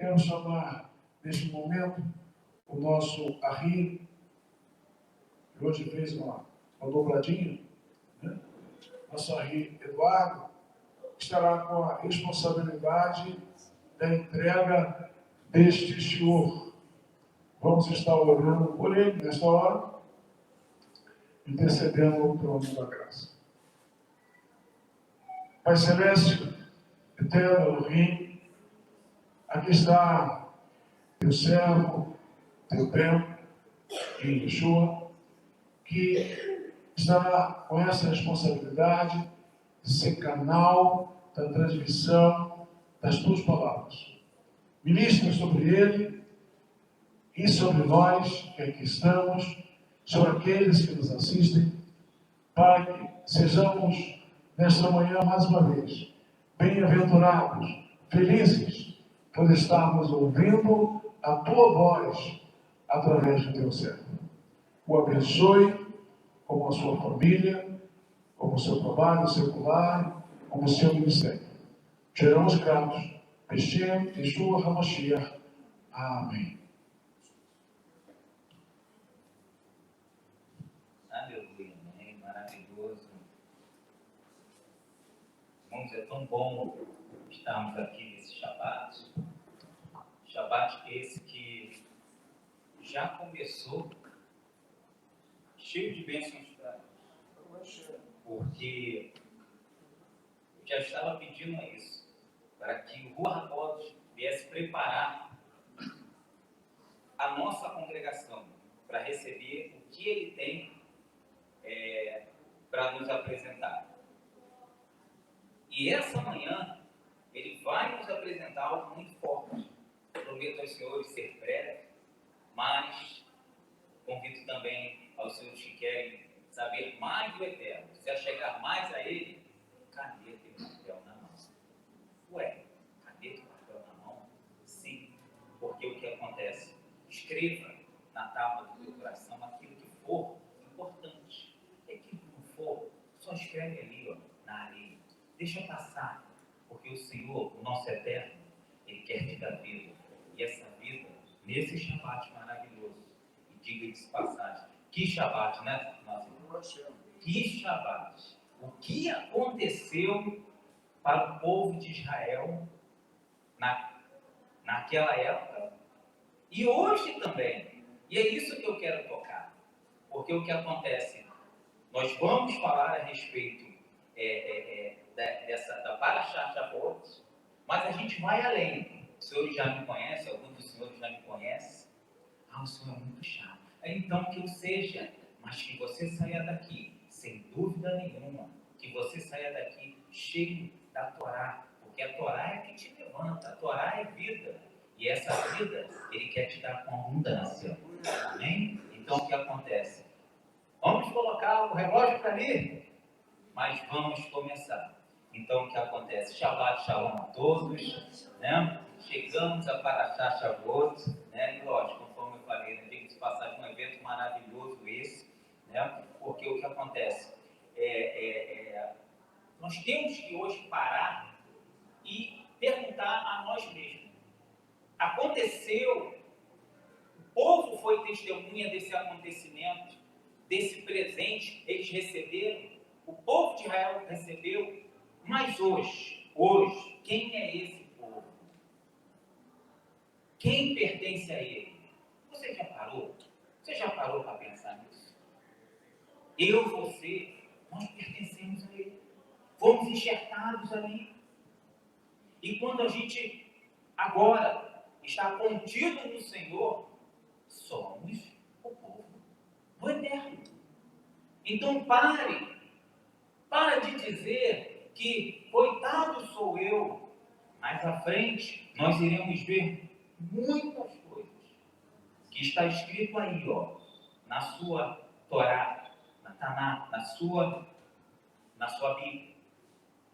quero chamar, neste momento, o nosso Arri, que hoje fez uma dobradinha, né? Nosso Arri Eduardo, estará com a responsabilidade da entrega deste senhor. Vamos estar orando por ele nesta hora, intercedendo o trono da graça. Pai Celeste, Eterno Elohim, aqui está teu servo, teu tempo, em Yeshua, que estará com essa responsabilidade de ser canal da transmissão das tuas palavras. Ministra sobre ele e sobre nós que aqui estamos, sobre aqueles que nos assistem, para que sejamos nesta manhã mais uma vez bem-aventurados, felizes por estarmos ouvindo a tua voz através do teu servo. O abençoe como a sua família, como o seu trabalho secular, como o seu ministério. Seremos gratos. Beshem, Yeshua HaMashiach. Amém. Aleluia, amém. Maravilhoso. Irmãos, é tão bom estarmos aqui nesse Shabat. Shabat esse que já começou cheio de bênçãos para nós. Porque eu já estava pedindo isso, para que o Ruach HaKodesh viesse preparar a nossa congregação para receber o que ele tem para nos apresentar. E essa manhã, ele vai nos apresentar algo muito forte. Prometo aos senhores ser breve, mas convido também aos senhores que querem saber mais do Eterno, se chegar mais a ele, caneta e papel na mão. Ué, caneta e papel na mão? Sim, porque o que acontece? Escreva na tábua do teu coração aquilo que for importante. E aquilo que não for, só escreve ali, ó, na areia. Deixa passar, porque o Senhor, o nosso Eterno, Ele quer te dar vida. E essa vida, nesse Shabat maravilhoso, e diga-se passagem, que Shabat, né? Que Shabat. O que aconteceu para o povo de Israel naquela época e hoje também. E é isso que eu quero tocar. Porque o que acontece? Nós vamos falar a respeito da Parashat Shavuot, mas a gente vai além. Os senhores já me conhecem, alguns dos senhores já me conhecem. O senhor é muito chato. Então que eu seja, mas que você saia daqui, sem dúvida nenhuma, que você saia daqui cheio da Torá, porque a Torá é que te levanta, a Torá é vida, e essa vida Ele quer te dar com abundância. Amém? Então o que acontece? Vamos colocar o relógio para ali, mas vamos começar. Então o que acontece? Shabbat Shalom a todos, né? Chegamos a Parashat Shavuot, né? E lógico, conforme eu falei, né? Tem que passar de um evento maravilhoso esse, né? Porque o que acontece? Nós temos que hoje parar e perguntar a nós mesmos. Aconteceu, o povo foi testemunha desse acontecimento, desse presente, eles receberam, o povo de Israel recebeu, mas hoje, quem é esse povo? Quem pertence a ele? Você já parou? Você já parou para pensar nisso? Eu, você, nós pertencemos a ele. Fomos enxertados ali. E quando a gente agora está contido no Senhor, somos o povo do Eterno. Então para de dizer que coitado sou eu. Mais à frente nós iremos ver muitas coisas que está escrito aí, ó, na sua Torá, na Taná, na sua Bíblia.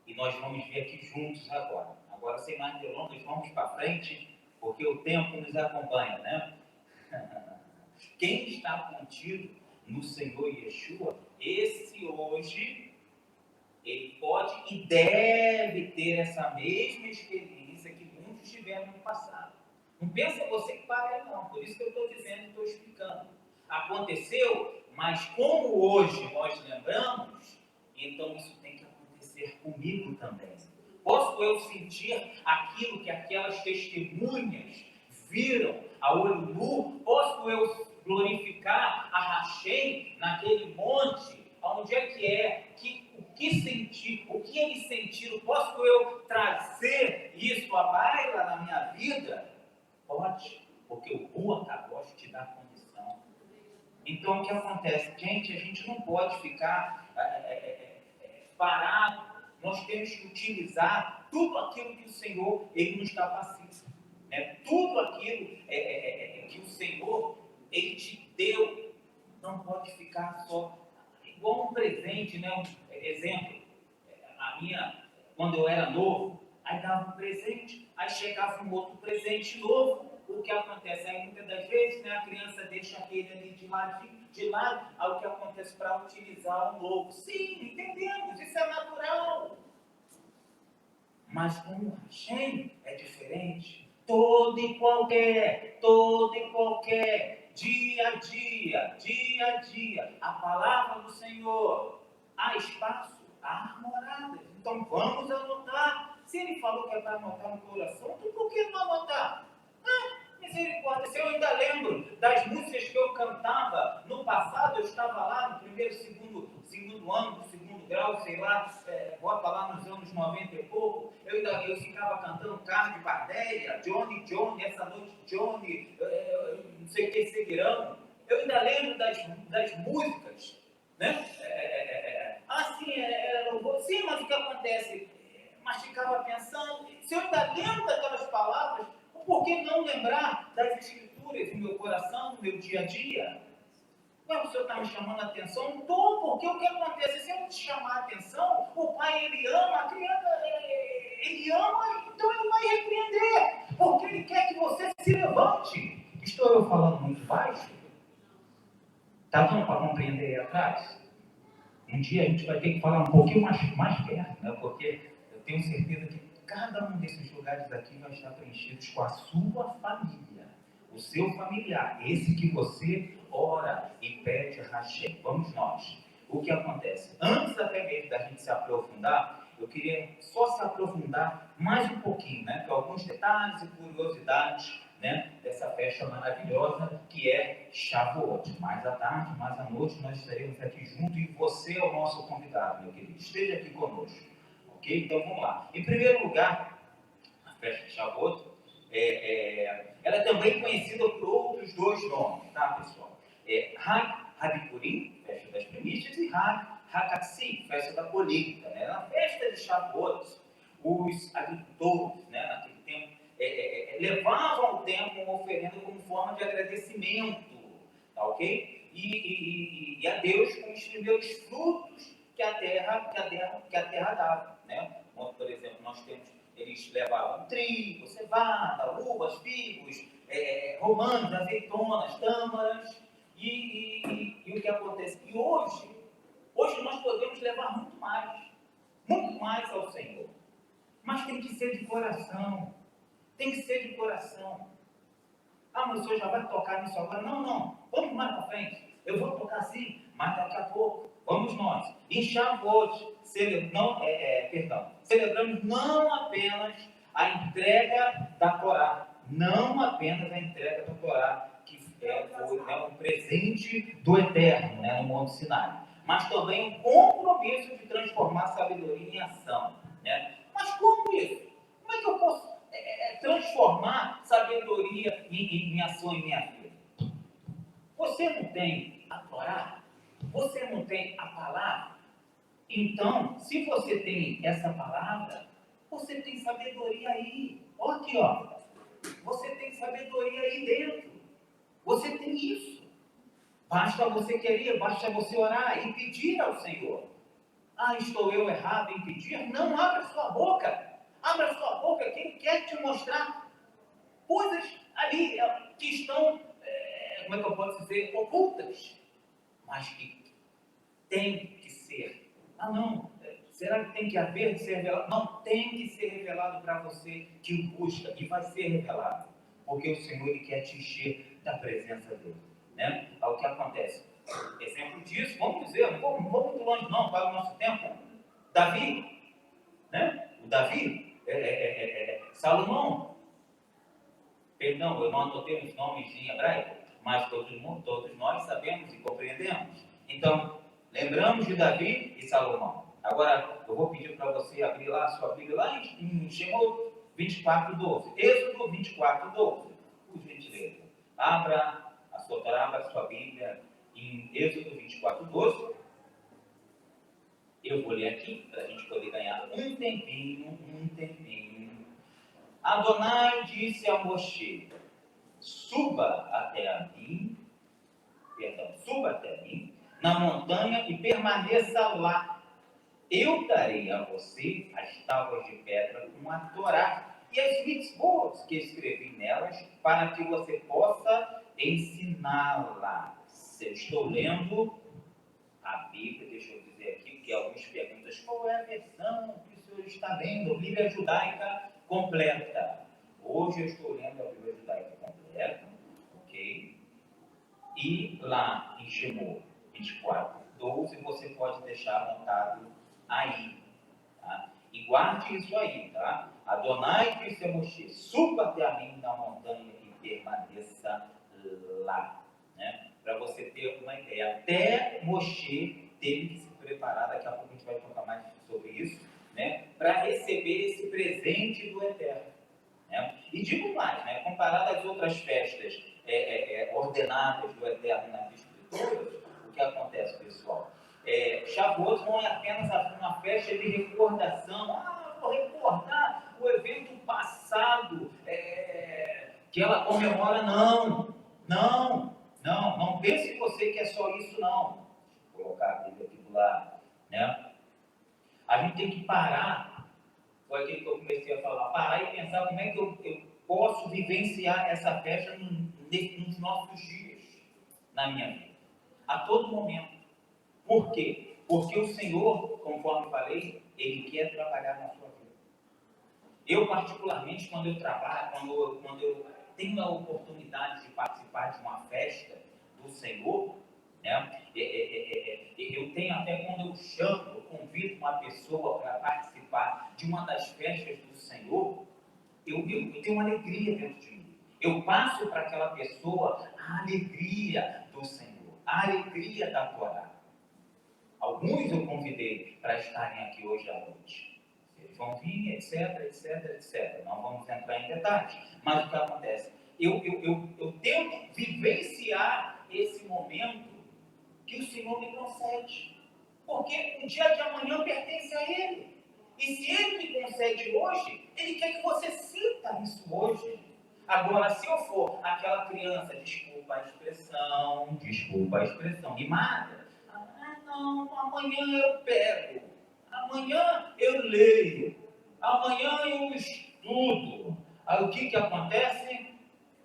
E nós vamos ver aqui juntos agora. Agora, sem mais delongas, vamos para frente, porque o tempo nos acompanha, né? Quem está contido no Senhor Yeshua, esse hoje, ele pode e deve ter essa mesma experiência que muitos tiveram no passado. Não pensa você que paga, não. Por isso que eu estou dizendo, estou explicando. Aconteceu, mas como hoje nós lembramos, então isso tem que acontecer comigo também. Posso eu sentir aquilo que aquelas testemunhas viram a olho nu? Posso eu glorificar a Rachem naquele monte? Onde é que é? O que sentir? O que eles sentiram? Posso eu trazer isso à baila na minha vida? Pode, porque o Ruach HaKodesh te dá condição. Então o que acontece? Gente, a gente não pode ficar parado. Nós temos que utilizar tudo aquilo que o Senhor Ele nos capacita. Né? Tudo aquilo que o Senhor Ele te deu. Não pode ficar só igual um presente, né? Exemplo, quando eu era novo, aí dava um presente, aí chegava um outro presente novo. O que acontece? Aí muitas das vezes, né, a criança deixa aquele ali de lado, aí o que acontece para utilizar um novo? Sim, entendemos, isso é natural. Mas com o Hashem é diferente. Todo e qualquer, dia a dia, a palavra do Senhor, há espaço, há moradas. Então vamos anotar. Se ele falou que é para anotar no coração, então por que não anotar? Misericórdia, se eu ainda lembro das músicas que eu cantava no passado, eu estava lá no primeiro, segundo ano do segundo grau, sei lá, bota lá nos anos 90 e pouco, eu ficava cantando Carlos de Bardélia, Johnny, essa noite Johnny, não sei o que seguirão. Eu ainda lembro das músicas, né? Sim, mas o que acontece? Mas ficava pensando, se eu ainda lembro daquelas palavras, por que não lembrar das escrituras no meu coração, no meu dia a dia? Não, o Senhor está me chamando a atenção? Estou, porque o que acontece? Se eu te chamar a atenção, o pai, ele ama, a criança, ele ama, então ele vai repreender, porque ele quer que você se levante. Estou eu falando muito baixo? Está dando para compreender aí atrás? Um dia a gente vai ter que falar um pouquinho mais perto, né? Porque eu tenho certeza que cada um desses lugares aqui vai estar preenchidos com a sua família, o seu familiar, esse que você ora e pede a Hashem. Vamos nós. O que acontece? Antes até mesmo da gente se aprofundar, eu queria só se aprofundar mais um pouquinho, né? Com alguns detalhes e curiosidades, né, dessa festa maravilhosa que é Shavuot. Mais à tarde, mais à noite, nós estaremos aqui juntos e você é o nosso convidado, meu querido. Esteja aqui conosco, ok? Então vamos lá. Em primeiro lugar, a festa de Shavuot, ela é também conhecida por outros dois nomes, tá, pessoal? Hag Habipurim, festa das primícias, e Hag Hakatsi, festa da colheita. Né? Na festa de Shavuot, os agricultores, né, naquele tempo, levavam ao templo uma oferenda como forma de agradecimento, tá ok? E a Deus com os primeiros frutos que a terra dava, né? Como, por exemplo, nós temos, eles levavam trigo, cevada, uvas, figos, romanos, azeitonas, tâmaras, e o que acontece? E hoje nós podemos levar muito mais ao Senhor, mas tem que ser de coração. Tem que ser de coração. Mas o senhor já vai tocar nisso agora? Não. Vamos mais para frente. Eu vou tocar assim, mas daqui a pouco. Vamos nós. Em Shavuot, celebramos não apenas a entrega da Torá. Não apenas a entrega da Torá, que foi um presente do Eterno, né, no Monte Sinai. Mas também um compromisso de transformar a sabedoria em ação. Né? Mas como isso? Como é que eu posso transformar sabedoria em ação em minha vida? Você não tem a Torá? Você não tem a palavra? Então, se você tem essa palavra, você tem sabedoria aí. Olha aqui, ó. Você tem sabedoria aí dentro. Você tem isso. Basta você querer, basta você orar e pedir ao Senhor. Estou eu errado em pedir? Não, abra sua boca. Abra sua boca, que Ele quer te mostrar coisas ali que estão, como é que eu posso dizer, ocultas, mas que tem que ser. Será que tem que haver de ser revelado? Não, tem que ser revelado para você que o busca, e vai ser revelado. porque o Senhor ele quer te encher da presença dele. Né? É o que acontece. Exemplo disso, vamos dizer, não vou muito longe não, para o nosso tempo. Davi, né? O Davi, Salomão, perdão, eu não anotei os nomes em hebraico, mas todos nós sabemos e compreendemos. Então, lembramos de Davi e Salomão. Agora, eu vou pedir para você abrir lá a sua Bíblia, lá em Shemot 24:12. Êxodo 24:12. Por gentileza. Abra a sua Bíblia em Êxodo 24:12. Eu vou ler aqui, para a gente poder ganhar um tempinho. Adonai disse a Moshe: suba até mim, na montanha e permaneça lá. Eu darei a você as tábuas de pedra com a Torá e as mitzvot que escrevi nelas, para que você possa ensiná-las. Eu estou lendo a Bíblia, deixa eu dizer aqui, porque algumas perguntas, qual é a versão que o senhor está lendo? Bíblia judaica completa. Hoje eu estou lendo a Bíblia judaica completa, ok? E lá em Shemot 24:12, você pode deixar anotado aí, tá? E guarde isso aí, tá? Adonai disse a Moshe: suba até a mim na montanha e permaneça lá, né? Para você ter uma ideia. Até Moshe teve que se preparar, daqui a pouco a gente vai contar mais sobre isso, né? Para receber esse presente do Eterno. Né? E digo mais, né? Comparado às outras festas ordenadas do Eterno nas Escrituras, o que acontece, pessoal? Shavuot não é apenas uma festa de recordação. Vou recordar o evento passado que ela comemora. Não pense você que é só isso, não. Vou colocar a Bíblia aqui do lado, né? A gente tem que parar, foi aquilo que eu comecei a falar, parar e pensar como é que eu posso vivenciar essa festa nos nossos dias, na minha vida, a todo momento. Por quê? Porque o Senhor, conforme falei, Ele quer trabalhar na sua vida. Eu, particularmente, quando eu trabalho, quando eu tenho a oportunidade de participar de uma festa do Senhor, né? Eu tenho até, quando eu chamo, eu convido uma pessoa para participar de uma das festas do Senhor, eu tenho uma alegria dentro de mim. Eu passo para aquela pessoa a alegria do Senhor, a alegria da Torá. Alguns eu convidei para estarem aqui hoje à noite. Eles vão vir, etc. Não vamos entrar em detalhes. Mas o que acontece? Eu tento vivenciar esse momento que o Senhor me concede. Porque o dia de amanhã pertence a Ele. E se Ele me concede hoje, Ele quer que você sinta isso hoje. Agora, se eu for aquela criança, desculpa a expressão, mimada, não, amanhã eu pego, amanhã eu leio, amanhã eu estudo. Aí o que acontece?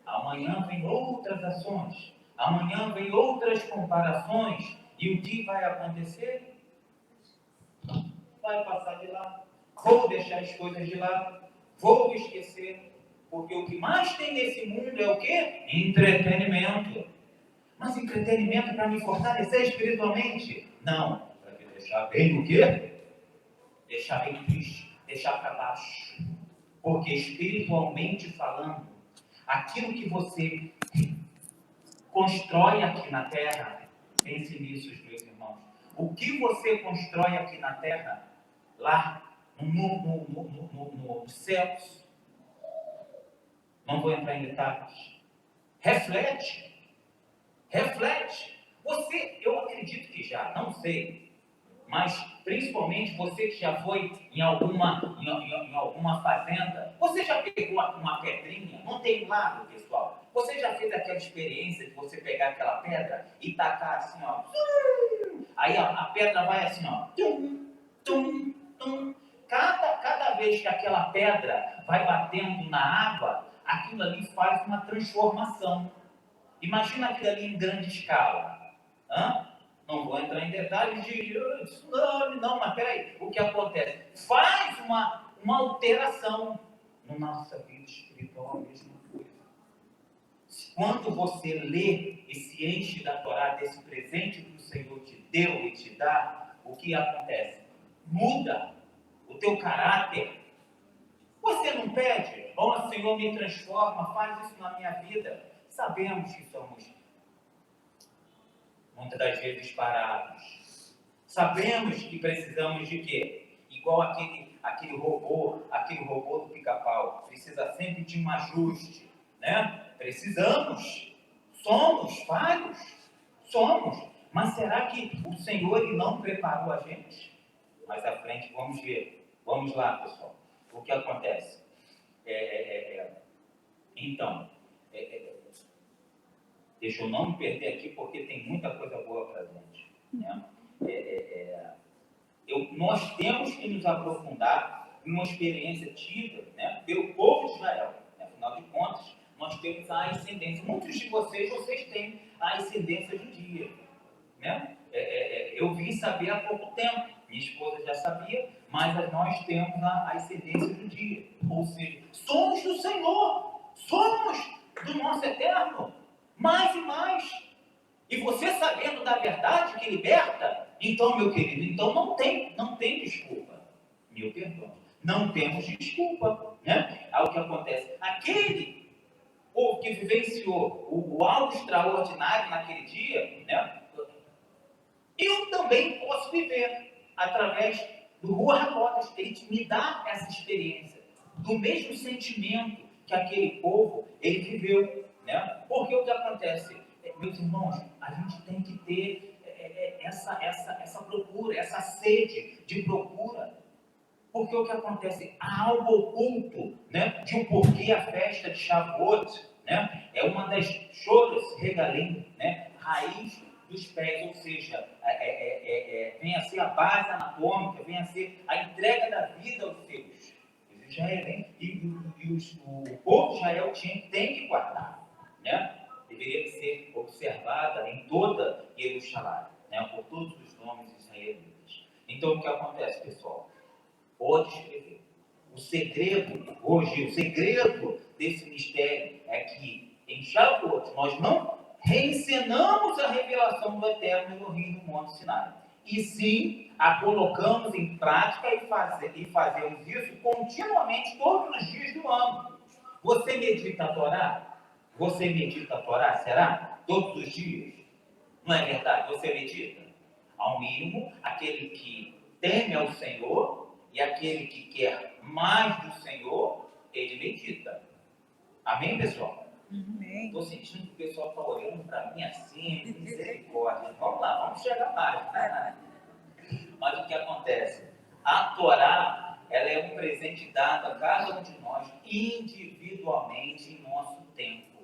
Amanhã vem outras ações, amanhã vem outras comparações, e o que vai acontecer? Vai passar de lado, vou deixar as coisas de lado, vou esquecer, porque o que mais tem nesse mundo é o quê? Entretenimento. Mas entretenimento para me fortalecer espiritualmente? Não, para me deixar bem o quê? Deixar bem triste, deixar para baixo. Porque espiritualmente falando, aquilo que você constrói aqui na terra, pense nisso, meus irmãos. O que você constrói aqui na terra, lá nos céus, não vou entrar em detalhes, reflete. Eu acredito que já, não sei, mas principalmente você que já foi em alguma fazenda, você já pegou uma pedrinha, não tem lago, pessoal, você já fez aquela experiência de você pegar aquela pedra e tacar assim, ó, aí a pedra vai assim, ó, tum, tum, tum. Cada vez que aquela pedra vai batendo na água, aquilo ali faz uma transformação. Imagina aquilo ali em grande escala. Não vou entrar em detalhes de tsunami, não, mas peraí. O que acontece? Faz uma alteração. Na nossa vida espiritual, a mesma coisa. quando você lê e se enche da Torá, desse presente que o Senhor te deu e te dá, o que acontece? Muda o teu caráter. Você não pede, ó Senhor, me transforma, faz isso na minha vida. Sabemos que somos muitas das vezes parados. Sabemos que precisamos de quê? Igual aquele robô do pica-pau, precisa sempre de um ajuste, né? Precisamos, somos falhos, somos. Mas será que o Senhor ele não preparou a gente? Mais à frente vamos ver. Vamos lá, pessoal. O que acontece? Então, deixa eu não me perder aqui porque tem muita coisa boa para a gente, né? Nós temos que nos aprofundar em uma experiência tida, né, pelo povo de Israel. Afinal de contas, nós temos a ascendência. Muitos de vocês têm a ascendência judia, né? Eu vim saber há pouco tempo. Minha esposa já sabia, mas nós temos a ascendência judia. Ou seja, somos do Senhor, somos do nosso Eterno, mais e mais. E você sabendo da verdade que liberta, então, meu querido, então não tem desculpa. Meu perdão. Não temos desculpa, né? É o que acontece. Aquele povo que vivenciou o algo extraordinário naquele dia, né? Eu também posso viver através do Ruach HaKodesh. Ele me dá essa experiência do mesmo sentimento que aquele povo ele viveu, né? Porque o que acontece, meus irmãos, a gente tem que ter essa procura, essa sede de procura. Porque o que acontece? Há algo oculto, né, de um porquê a festa de Shavuot, né, é uma das choras regalim, né, raiz dos pés, ou seja, vem a ser a base anatômica, vem a ser a entrega da vida aos seus. O povo de Israel tem que guardar, né, deveria ser observada em toda Jerusalém, né, por todos os nomes israelitas. Então, o que acontece, pessoal? Pode escrever. O segredo desse mistério é que em Shavuot nós não reencenamos a revelação do Eterno Elohim no Monte Sinai, e sim a colocamos em prática e fazemos isso continuamente todos os dias do ano. Você medita a Torá? Você medita a Torá, será? Todos os dias? Não é verdade? Você medita? Ao mínimo, aquele que teme ao Senhor e aquele que quer mais do Senhor, ele medita. Amém, pessoal? Estou sentindo que o pessoal está olhando para mim assim, misericórdia. Vamos lá, vamos chegar mais. Né? Mas o que acontece? A Torá, ela é um presente dado a cada um de nós individualmente em nosso tempo.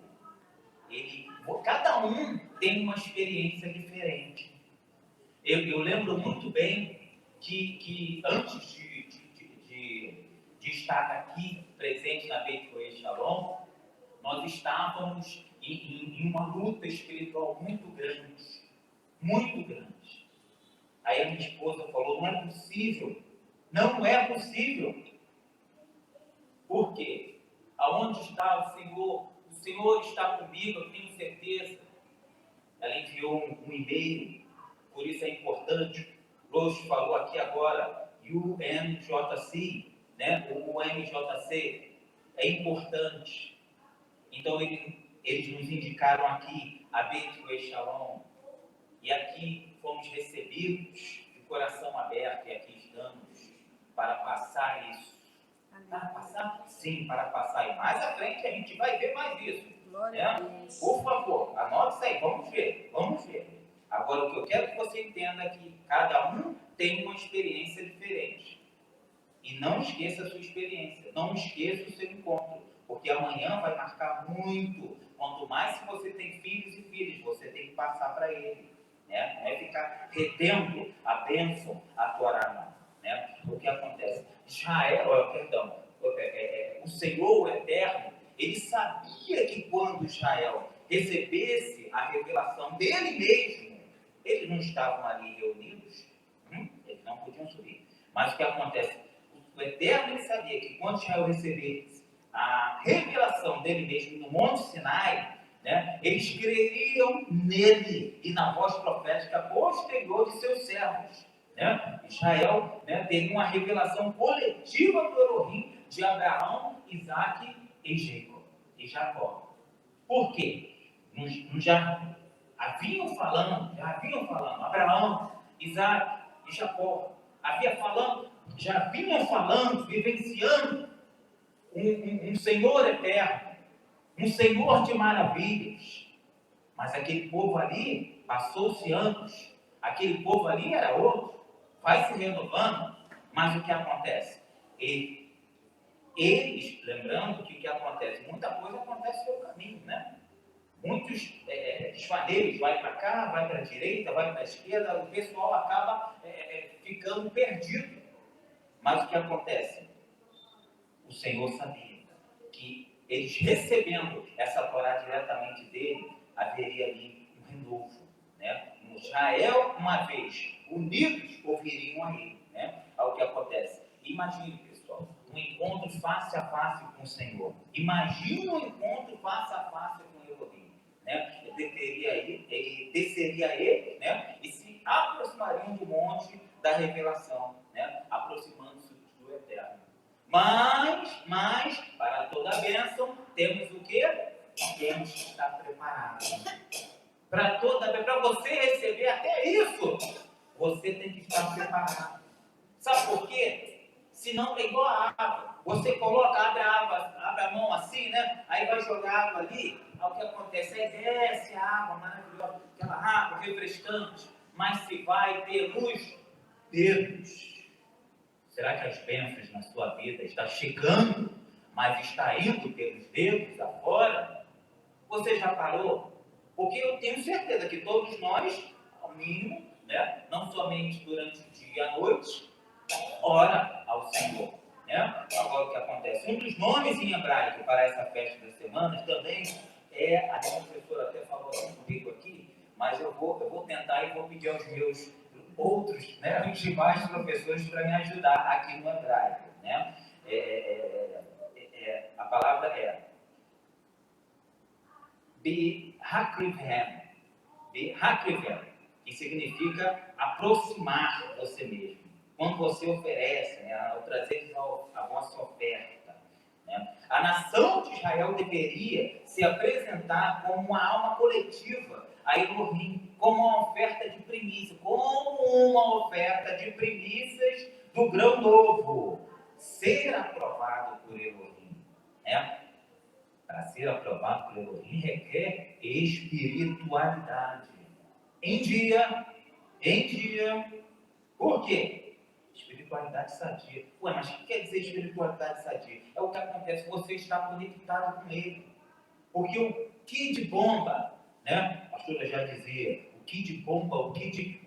Cada um tem uma experiência diferente. Eu lembro muito bem que antes de estar aqui presente na Beit Roé Shalom, nós estávamos em uma luta espiritual muito grande, muito grande. Aí a minha esposa falou, não é possível. Por quê? Aonde está o Senhor? O Senhor está comigo, eu tenho certeza. Ela enviou um e-mail, por isso é importante. Roche falou aqui agora, UMJC, né? O UMJC é importante. Então eles nos indicaram aqui a Beit Roé Shalom, e aqui fomos recebidos de coração aberto, e aqui estamos para passar isso. Para passar? Sim, para passar. E mais à frente a gente vai ver mais isso. Né? Por favor, anote isso aí, vamos ver. Agora, o que eu quero que você entenda é que cada um tem uma experiência diferente. E não esqueça a sua experiência, não esqueça o seu encontro, porque amanhã vai marcar muito. Quanto mais se você tem filhos e filhas, você tem que passar para ele. Né? Não é ficar retendo a bênção, a Torá, não. Né? O que acontece? O Senhor, o Eterno, ele sabia que quando Israel recebesse a revelação dele mesmo, eles não estavam ali reunidos, eles não podiam subir. Mas o que acontece? O Eterno, ele sabia que quando Israel recebesse a revelação dele mesmo no Monte Sinai, né, eles creriam nele e na voz profética posterior de seus servos. Né? Israel, né, teve uma revelação coletiva do Elohim de Abraão, Isaac e Jacó. Por quê? Já haviam falando, Abraão, Isaac e Jacó, já vinham falando, vivenciando um Senhor eterno, um Senhor de maravilhas. Mas aquele povo ali, passou-se anos, aquele povo ali era outro, vai se renovando, mas o que acontece? Eles, lembrando que o que acontece, muita coisa acontece pelo caminho, né? Muitos desvaneios, vai para cá, vai para a direita, vai para a esquerda, o pessoal acaba ficando perdido. Mas o que acontece? O Senhor sabia que eles recebendo essa Torá diretamente dele, haveria ali um renovo, né? No Israel, uma vez unidos, ouviriam a ele, né? Ao que acontece. Imagine, pessoal, um encontro face a face com o Senhor. Imagine um encontro face a face com o Elohim, né? Desceria ele, né? E se aproximariam do monte da revelação, né? Aproximando-se do Eterno. Mas, para toda a bênção, temos o quê? Temos que estar preparados. Para você receber até isso, você tem que estar preparado. Sabe por quê? Senão é igual a água. Você coloca, abre a mão assim, né? Aí vai jogar água ali. Aí o que acontece? Aí desce a água maravilhosa, aquela água refrescante, mas se vai pelos dedos. Será que as bênçãos na sua vida estão chegando, mas está indo pelos dedos afora? Você já parou? Porque eu tenho certeza que todos nós, ao mínimo, né, não somente durante o dia e a noite, ora ao Senhor. Né? Agora o que acontece? Um dos nomes em hebraico para essa festa das semanas também a minha professora até falou assim comigo aqui, mas eu vou tentar e vou pedir aos meus outros, né, os demais professores para me ajudar aqui no hebraico. Né? A palavra é Behakrivem, que significa aproximar você mesmo. Quando você oferece, né, ao trazer a vossa oferta. Né? A nação de Israel deveria se apresentar como uma alma coletiva a Elohim, como uma oferta de primícias, do grão novo, ser aprovado por Elohim. Né? Para ser aprovado por Elohim requer espiritualidade. Em dia. Por quê? Espiritualidade sadia. Ué, mas o que quer dizer espiritualidade sadia? É o que acontece, você está conectado com ele. Porque o que de bomba, né? A pastora já dizia, o que de bomba, o que de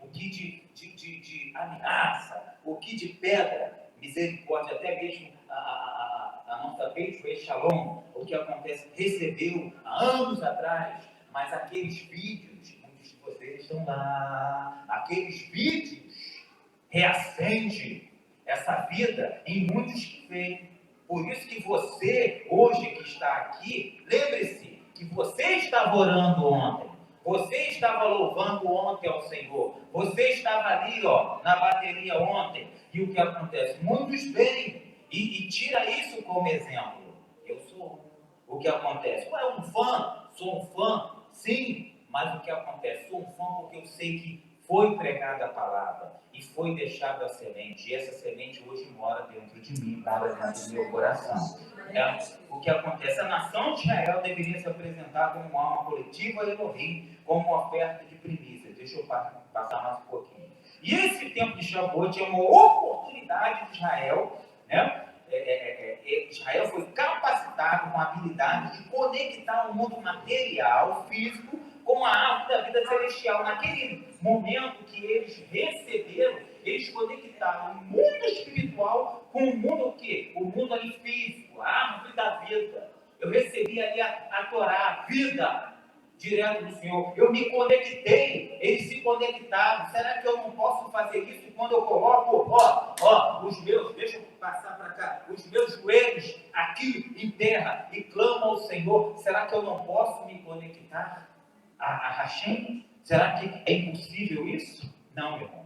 ameaça, o que de pedra, misericórdia, até mesmo a nossa vez foi Shalom, o que acontece, recebeu há anos atrás, mas aqueles vídeos, muitos de vocês estão lá, aqueles vídeos reacende essa vida em muitos que vêm. Por isso que você, hoje que está aqui, lembre-se que você estava orando ontem, você estava louvando ontem ao Senhor, você estava ali na bateria ontem, e o que acontece? Muitos vêm e tira isso como exemplo. Eu sou um. O que acontece? Ué, um fã? Sou um fã? Sim, mas o que acontece? Sou um fã porque eu sei que foi pregada a palavra e foi deixada a semente, e essa semente hoje mora dentro de mim, mora dentro do meu coração. Né? O que acontece? A nação de Israel deveria se apresentar como uma alma coletiva a Elohim, como uma oferta de primícias. Deixa eu passar mais um pouquinho. E esse tempo de Shavuot é uma oportunidade de Israel, né? Israel foi capacitado com a habilidade de conectar o mundo material, físico, com a árvore da vida celestial. Naquele momento que eles receberam, eles conectaram o mundo espiritual com o mundo o quê? O mundo ali físico, a árvore da vida. Eu recebi ali a Torá, a vida. direto do Senhor. Eu me conectei, eles se conectaram. Será que eu não posso fazer isso quando eu coloco, os meus, deixa eu passar para cá, os meus joelhos aqui em terra e clamo ao Senhor? Será que eu não posso me conectar a Hashem? Será que é impossível isso? Não, meu irmão.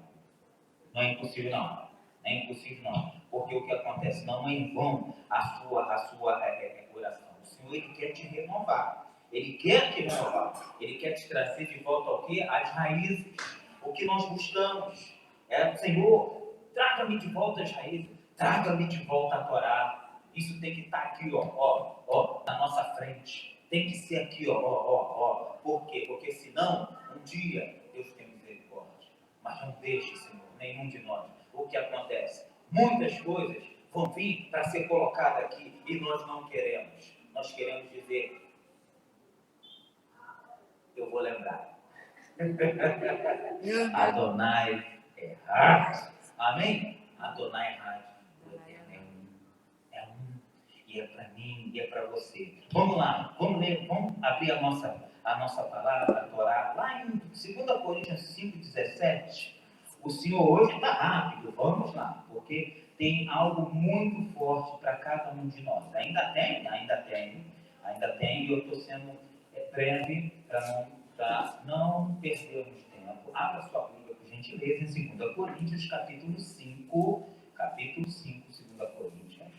Não é impossível, não. Não é impossível, não. Porque o que acontece? Não é em vão a sua oração. O Senhor, Ele quer te renovar. Ele quer te renovar. Ele quer te trazer de volta ao quê? Às raízes. O que nós buscamos. Senhor, traga-me de volta às raízes. Traga-me de volta a Torá. Isso tem que estar aqui, na nossa frente. Tem que ser aqui, Por quê? Porque senão, um dia, Deus tem misericórdia. Mas não deixe, Senhor, nenhum de nós. O que acontece? Muitas coisas vão vir para ser colocadas aqui e nós não queremos. Nós queremos dizer, eu vou lembrar. Adonai Errad. Amém? Adonai Errad. O Eterno é um. E é para mim, e é para você. Vamos lá, vamos ler, vamos abrir a nossa palavra, a Torá, lá em 2 Coríntios 5,17. O Senhor hoje está rápido, vamos lá, porque tem algo muito forte para cada um de nós. Ainda tem, e eu estou sendo breve para não perdermos tempo. Abra sua Bíblia, por gentileza, em 2 Coríntios, capítulo 5, 2 Coríntios,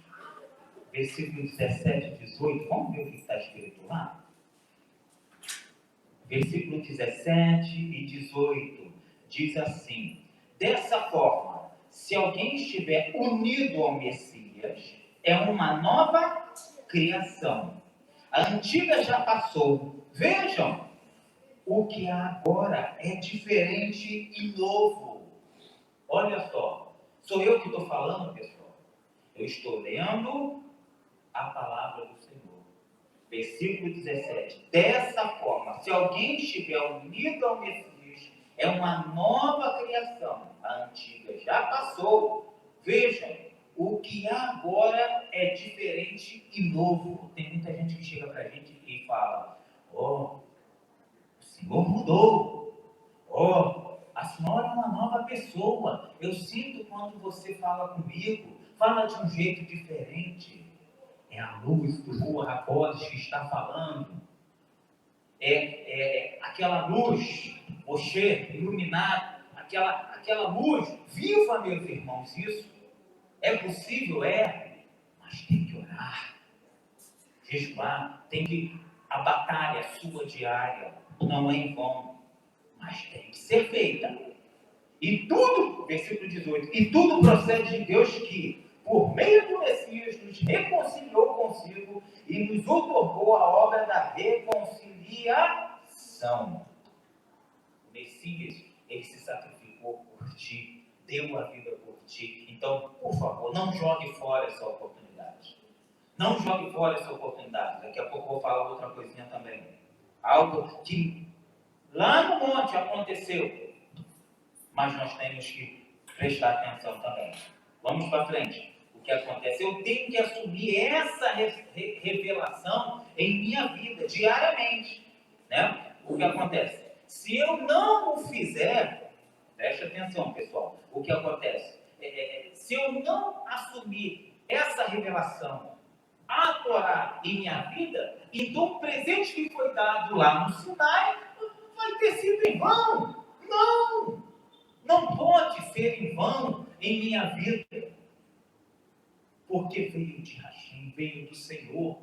versículo 17 e 18, vamos ver o que está escrito lá? Versículo 17 e 18, diz assim: dessa forma, se alguém estiver unido ao Messias, é uma nova criação. A antiga já passou. Vejam, o que há agora é diferente e novo. Olha só, sou eu que estou falando, pessoal. Eu estou lendo a palavra do Senhor. Versículo 17. Dessa forma, se alguém estiver unido ao Messias, é uma nova criação. A antiga já passou. Vejam, o que há agora é diferente e novo. Tem muita gente que chega para a gente e fala: o Senhor mudou. A senhora é uma nova pessoa. Eu sinto quando você fala comigo, fala de um jeito diferente. É a luz do Ruach HaKodesh que está falando. É aquela luz, Moshe, iluminada, aquela luz viva, meus irmãos. Isso é possível, mas tem que orar, jejuar, a batalha sua diária não é em vão, mas tem que ser feita. E tudo, versículo 18, e tudo procede de Deus que, por meio do Messias, nos reconciliou consigo e nos otorgou a obra da reconciliação. O Messias, ele se sacrificou por ti, deu a vida por ti. Então, por favor, não jogue fora essa oportunidade. Não jogue fora essa oportunidade. Daqui a pouco eu vou falar outra coisinha também. Algo que lá no monte aconteceu, mas nós temos que prestar atenção também. Vamos para frente. O que acontece? Eu tenho que assumir essa revelação em minha vida, diariamente. Né? O que acontece? Se eu não o fizer, preste atenção, pessoal. O que acontece? Se eu não assumir essa revelação, a Torá em minha vida, então o presente que foi dado lá no Sinai vai ter sido em vão. Não pode ser em vão em minha vida. Porque veio de Hashem, veio do Senhor.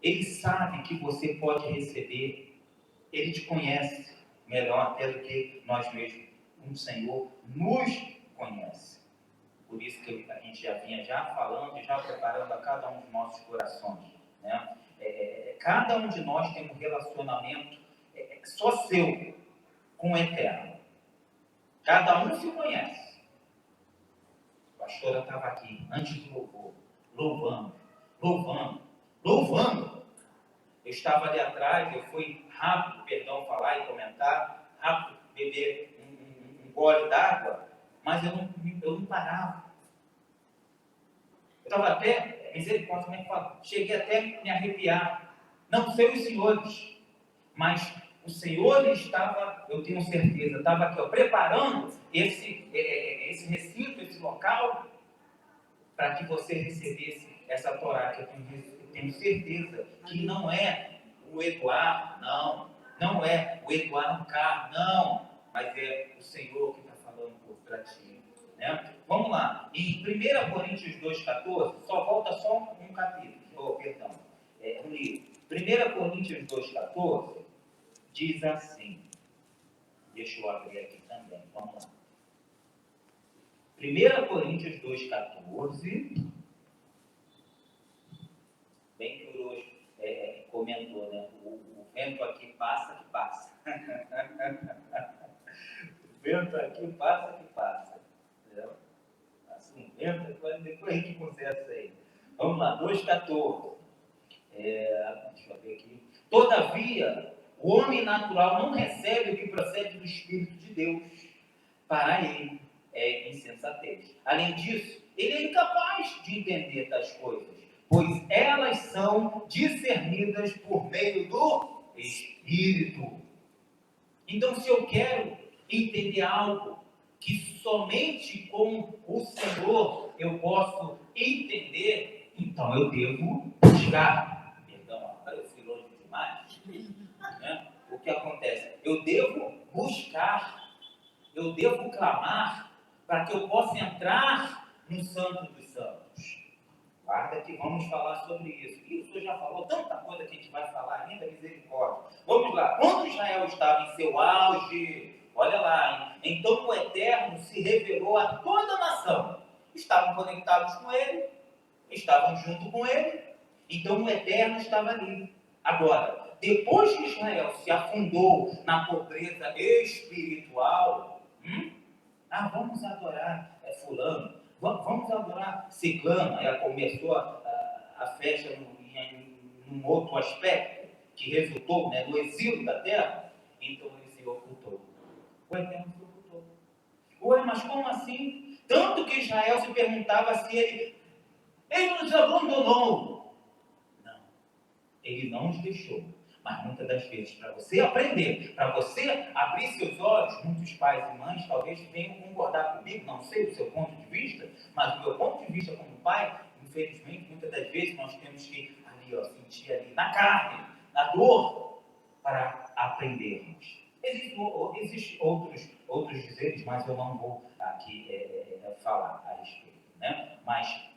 Ele sabe que você pode receber. Ele te conhece melhor até do que nós mesmos. O Senhor nos conhece. Por isso que a gente já vinha falando e já preparando a cada um dos nossos corações. Né? Cada um de nós tem um relacionamento só seu com o Eterno. Cada um se conhece. A pastora estava aqui, antes do louvor, louvando. Eu estava ali atrás, eu fui rápido, falar e comentar, rápido beber um gole d'água, mas eu não parava. Eu estava até, misericórdia, como é que fala? Cheguei até a me arrepiar. Não sei os senhores, Mas o Senhor estava, eu tenho certeza, estava aqui, ó, preparando esse recinto, esse local, para que você recebesse essa Torá, que eu tenho certeza que não é o Eduardo, não é o Eduardo Carlos, não, mas é o Senhor que está falando para ti. Né? Vamos lá, em 1 Coríntios 2,14, volta só um capítulo, um livro. 1 Coríntios 2,14 diz assim, deixa eu abrir aqui também, vamos lá. 1 Coríntios 2,14, bem que o Orochi comentou, né? O vento aqui passa que passa. O vento aqui passa que passa. Entendeu? Assim, vento, depois a gente conversa aí. Vamos lá, 2,14. Deixa eu ver aqui. Todavia, o homem natural não recebe o que procede do Espírito de Deus. Para ele é insensatez. Além disso, ele é incapaz de entender tais coisas, pois elas são discernidas por meio do Espírito. Então, se eu quero entender algo que somente com o Senhor eu posso entender, então eu devo buscar. Perdão, agora eu fui longe demais. Né? O que acontece? Eu devo buscar, eu devo clamar para que eu possa entrar no Santo dos Santos. Guarda que vamos falar sobre isso. E o senhor já falou tanta coisa que a gente vai falar ainda, misericórdia. Vamos lá. Quando Israel estava em seu auge, olha lá, hein? Então o Eterno se revelou a toda a nação. Estavam conectados com ele, estavam junto com ele, então o Eterno estava ali. Agora, depois que Israel se afundou na pobreza espiritual, vamos adorar fulano, vamos adorar ciclano. Ela começou a festa num outro aspecto, que resultou, né, no exílio da terra. Então ele se ocultou. O Eterno se ocultou. Ué, mas como assim? Tanto que Israel se perguntava se ele nos abandonou. Não, ele não nos deixou. Mas muitas das vezes, para você aprender, para você abrir seus olhos, muitos pais e mães talvez venham concordar comigo, não sei o seu ponto de vista, mas o meu ponto de vista como pai, infelizmente, muitas das vezes nós temos que ali, sentir ali na carne, na dor, para aprendermos. Existem outros dizeres, mas eu não vou aqui falar a respeito. Né? Mas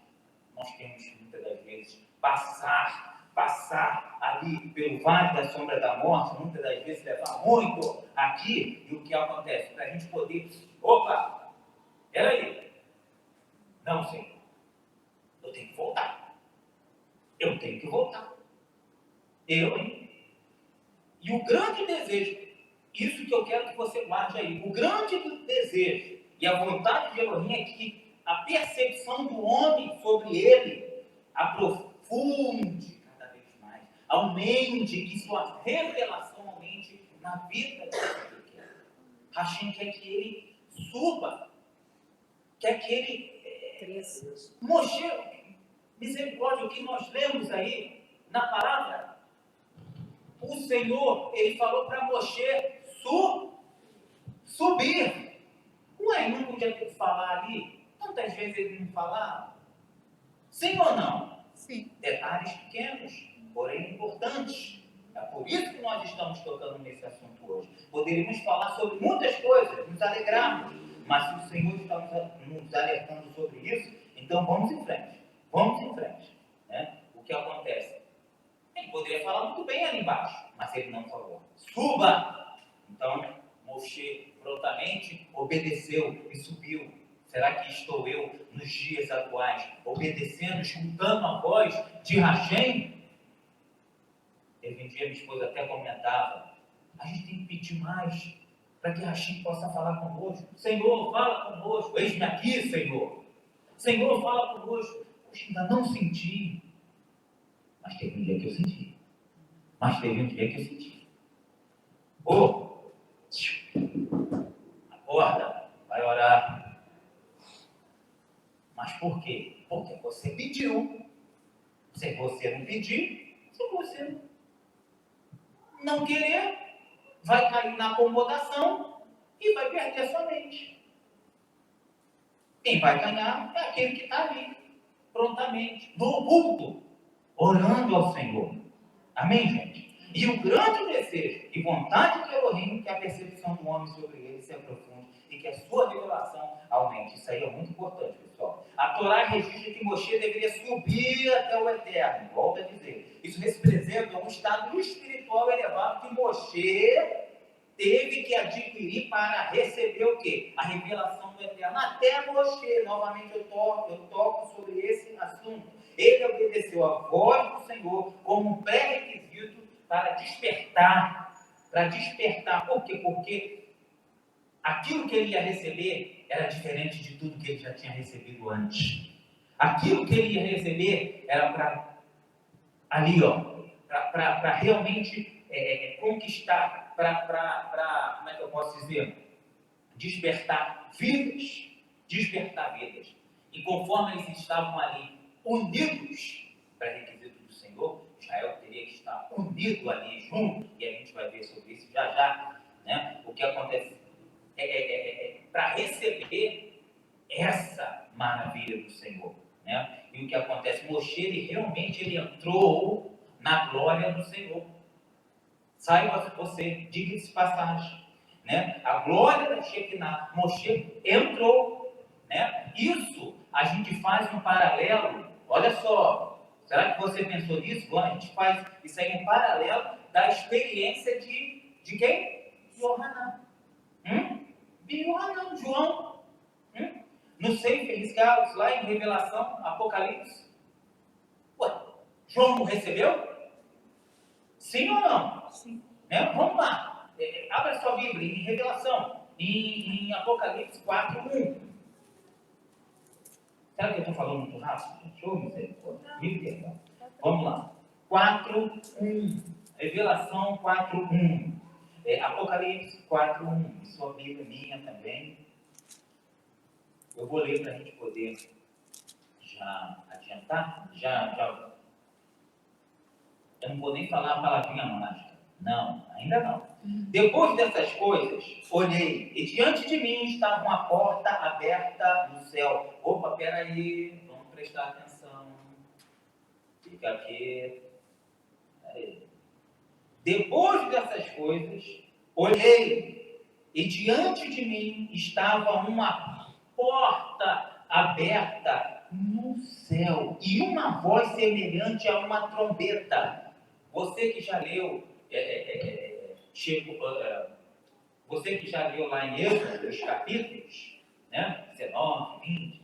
nós temos muitas das vezes passar ali pelo vale da sombra da morte, muitas das vezes levar muito aqui, e o que acontece? Para a gente poder, peraí, não, Senhor, eu tenho que voltar, hein? E o grande desejo, isso que eu quero que você guarde aí, o grande desejo e a vontade de Elohim é que a percepção do homem sobre ele aprofunde cada vez mais, aumente, que sua revelação aumente na vida daquele. Hashem quer que ele suba, quer que ele Moshe, misericórdia, o que nós lemos aí na palavra, o Senhor, ele falou para Moshe subir. Ué, não podia falar ali? Tantas vezes ele não falava. Sim ou não? Sim. Detalhes pequenos, porém importantes. É por isso que nós estamos tocando nesse assunto hoje. Poderíamos falar sobre muitas coisas, nos alegrarmos, mas se o Senhor está nos alertando sobre isso, então vamos em frente. Né? O que acontece? Ele poderia falar muito bem ali embaixo, mas ele não falou. Suba! Então, Moshe prontamente obedeceu e subiu. Será que estou eu, nos dias atuais, obedecendo, escutando a voz de Hashem? Teve um dia minha esposa até comentava, a gente tem que pedir mais, para que Hashem possa falar conosco. Senhor, fala conosco. Eis-me aqui, Senhor. Senhor, fala conosco. Poxa, ainda não senti. Mas teve um dia que eu senti. Acorda, vai orar. Mas por quê? Porque você pediu. Se você não pedir, se você não querer, vai cair na acomodação e vai perder sua mente. Quem vai ganhar é aquele que está ali, prontamente, no culto, orando ao Senhor. Amém, gente? E o grande desejo e vontade de Elohim é que a percepção do homem sobre ele se aprofunde e que a sua revelação aumente. Isso aí é muito importante, pessoal. A Torá registra que Moshe deveria subir até o Eterno. Volto a dizer. Isso representa um estado espiritual elevado que Moshe teve que adquirir para receber o quê? A revelação do Eterno. Até Moshe, novamente eu toco sobre esse assunto. Ele obedeceu a voz do Senhor como um pré-requisito para despertar. Por quê? Porque aquilo que ele ia receber era diferente de tudo que ele já tinha recebido antes. Aquilo que ele ia receber era para ali, para realmente conquistar, como é que eu posso dizer? Despertar vidas. E conforme eles estavam ali unidos para requisito do Senhor, Israel teria que estar unido ali junto, e a gente vai ver sobre isso já, né? O que acontece para receber essa maravilha do Senhor, né? E o que acontece? Moshe, ele entrou na glória do Senhor. Saiba você, diga-se passagem, né? A glória da Shekinah, Moshe entrou, né? Isso a gente faz um paralelo, olha só, será que você pensou nisso? Bom, a gente faz isso aí em paralelo da experiência de quem? De Yohanan. De Yohanan, João. No Sefer Riscados, lá em Revelação, Apocalipse. Ué, João não recebeu? Sim ou não? Sim. Né? Vamos lá. Abra sua Bíblia em Revelação, em Apocalipse 4:1. Será que eu estou falando muito rápido? Deixa eu me perdoar. Vamos lá. 4:1. Revelação 4:1. Apocalipse 4:1. Sua Bíblia minha também. Eu vou ler para a gente poder já adiantar. Eu não vou nem falar a palavrinha mágica. Não, ainda não. Depois dessas coisas, olhei, e diante de mim estava uma porta aberta no céu. Opa, peraí, vamos prestar atenção. Fica aqui. Aí. Depois dessas coisas, olhei, e diante de mim estava uma porta aberta no céu, e uma voz semelhante a uma trombeta. Você que já leu, você que já leu lá em Êxodo, os capítulos, né, 19, 20,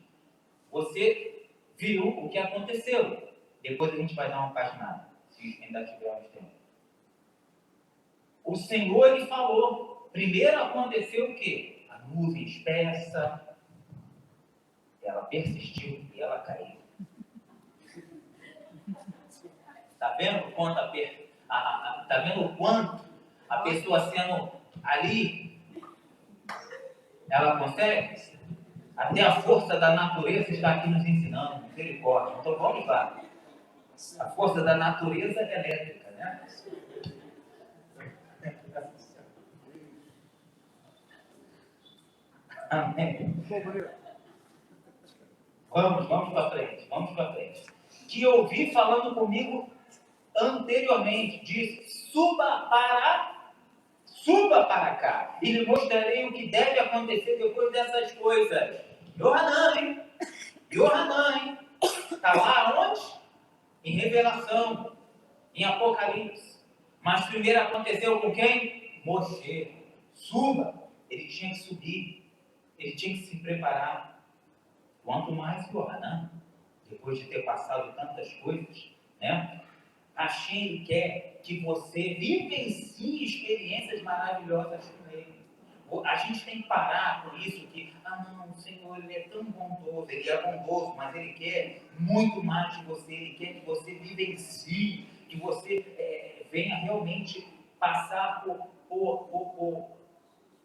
você viu o que aconteceu. Depois a gente vai dar uma paginada, se ainda tivermos tempo. O Senhor, ele falou. Primeiro aconteceu o quê? A nuvem espessa, ela persistiu e ela caiu. Está vendo o quanto tá vendo o quanto a pessoa sendo ali, ela consegue? Até a força da natureza está aqui nos ensinando, misericórdia. Então vamos lá. A força da natureza é elétrica, né? Amém. Vamos para frente. Que eu ouvi falando comigo anteriormente, disse: suba para cá, e lhe mostrarei o que deve acontecer depois dessas coisas. Yohanan, hein? Está lá onde? Em Revelação, em Apocalipse. Mas primeiro aconteceu com quem? Moshe. Suba. Ele tinha que subir. Ele tinha que se preparar. Quanto mais Yohanan, depois de ter passado tantas coisas, né? Hashem quer que você vivencie experiências maravilhosas com Ele. A gente tem que parar com isso que, não, o Senhor, Ele é tão bondoso, Ele é bondoso, mas Ele quer muito mais de você, Ele quer que você vivencie, que você venha realmente passar por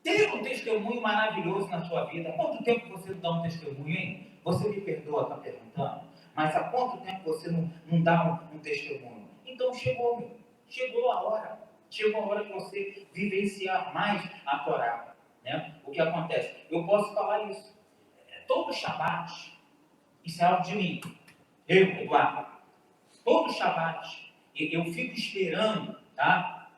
ter um testemunho maravilhoso na sua vida. Há quanto tempo você não dá um testemunho, hein? Você me perdoa, está perguntando? Mas há quanto tempo você não dá um testemunho? Então chegou a hora. Chega uma hora que você vivenciar mais a Torá, né? O que acontece? Eu posso falar isso. Todo Shabat, isso é algo de mim. Eu, Eduardo, todo Shabat, eu fico esperando, tá?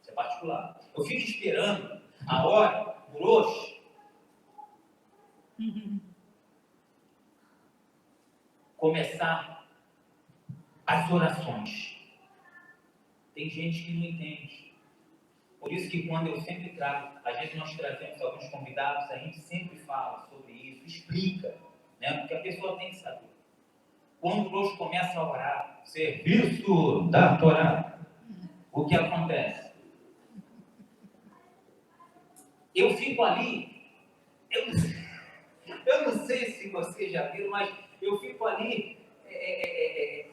Isso é particular. Eu fico esperando a hora, por hoje, começar as orações. Tem gente que não entende. Por isso que quando eu sempre trago, às vezes nós trazemos alguns convidados, a gente sempre fala sobre isso, explica, né? Porque a pessoa tem que saber. Quando o Rosh começa a orar, serviço da Torá, o que acontece? Eu fico ali, eu não sei se vocês já viram, mas eu fico ali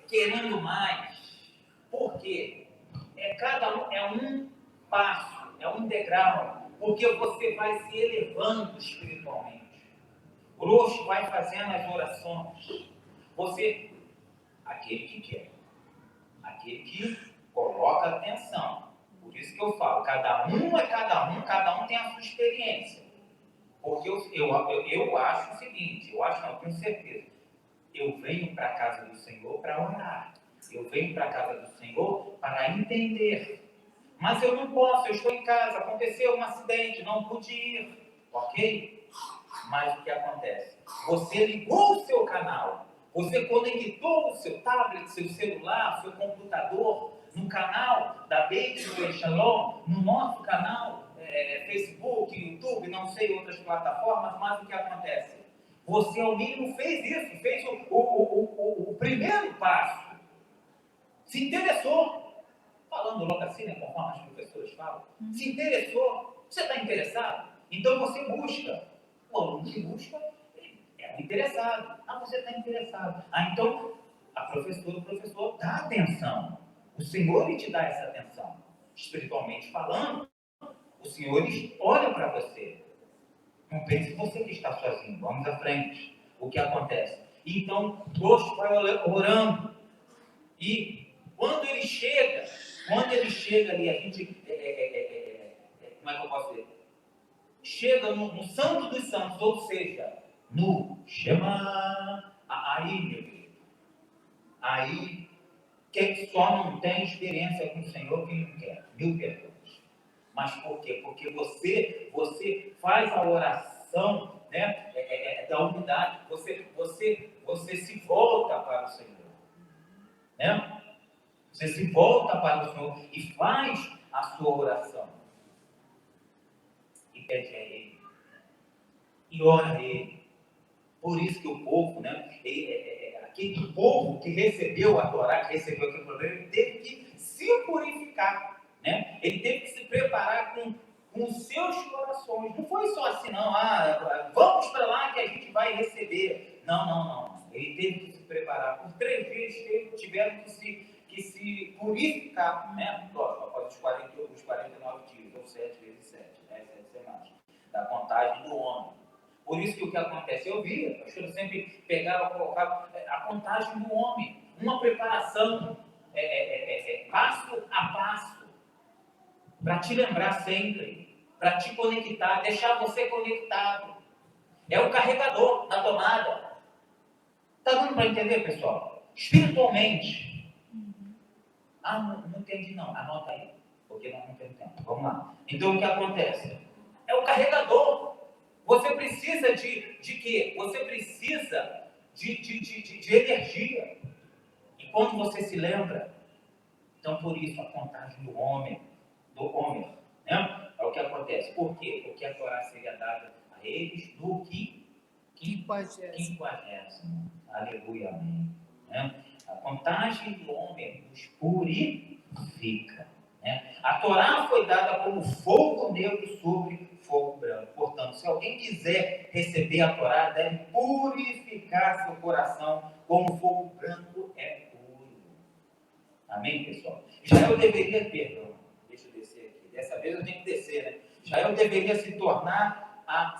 querendo mais. Por quê? Cada um é um passo, é um degrau, porque você vai se elevando espiritualmente. O Rosh vai fazendo as orações. Você, aquele que quer, aquele que coloca atenção. Por isso que eu falo, cada um tem a sua experiência. Porque eu acho o seguinte, eu tenho certeza. Eu venho para a casa do Senhor para orar. Eu venho para a casa do Senhor para entender. Mas eu não posso, eu estou em casa, aconteceu um acidente, não pude ir. Ok? Mas o que acontece? Você ligou o seu canal, você conectou o seu tablet, seu celular, seu computador no canal da Beit Shalom, no nosso canal, Facebook, YouTube, não sei outras plataformas, mas o que acontece? Você ao mínimo fez isso, fez o primeiro passo, se interessou. Falando logo assim, né, conforme as professoras falam, se interessou, você está interessado? Então você busca. O aluno que busca é interessado. Ah, você está interessado. Ah, então a professora, o professor dá atenção. O Senhor lhe te dá essa atenção. Espiritualmente falando, o Senhor olha para você. Não pense você que está sozinho. Vamos à frente. O que acontece? Então, Deus vai orando. E quando ele chega ali, a gente, como é que eu posso dizer? Chega no Santo dos Santos, ou seja, no Shema, aí, meu querido, aí, quem só não tem experiência com o Senhor, quem não quer, mil perdões. Mas por quê? Porque você faz a oração, né, da unidade, você se volta para o Senhor, né? Você se volta para o Senhor e faz a sua oração. E pede a Ele. E ora a Ele. Por isso que o povo, né? Aquele povo que recebeu a Torá, que recebeu aquele problema, ele teve que se purificar. Né? Ele teve que se preparar com os seus corações. Não foi só assim, não. Vamos para lá que a gente vai receber. Não. Ele teve que se preparar. Por 3 dias tiveram que se purificar, né? Lógico, após os 49 dias, ou 7 vezes 7, né? 7 semanas, da contagem do homem. Por isso que o que acontece, eu via, acho que eu sempre pegava, colocava a contagem do homem, uma preparação passo a passo, para te lembrar sempre, para te conectar, deixar você conectado. É o carregador da tomada. Está dando para entender, pessoal? Espiritualmente. Não entendi não. Anota aí, porque nós não temos tempo. Vamos lá. Então, o que acontece? É o carregador. Você precisa de quê? Você precisa de energia. E quando você se lembra, então por isso a contagem do homem, né? É o que acontece. Por quê? Porque a Torá seria dada a eles no 50º. Aleluia, amém. Né? A contagem do homem nos purifica. Né? A Torá foi dada como fogo negro sobre fogo branco. Portanto, se alguém quiser receber a Torá, deve purificar seu coração, como fogo branco é puro. Amém, pessoal? Israel deveria, perdão, deixa eu descer aqui. Dessa vez eu tenho que descer, né? Israel deveria se tornar a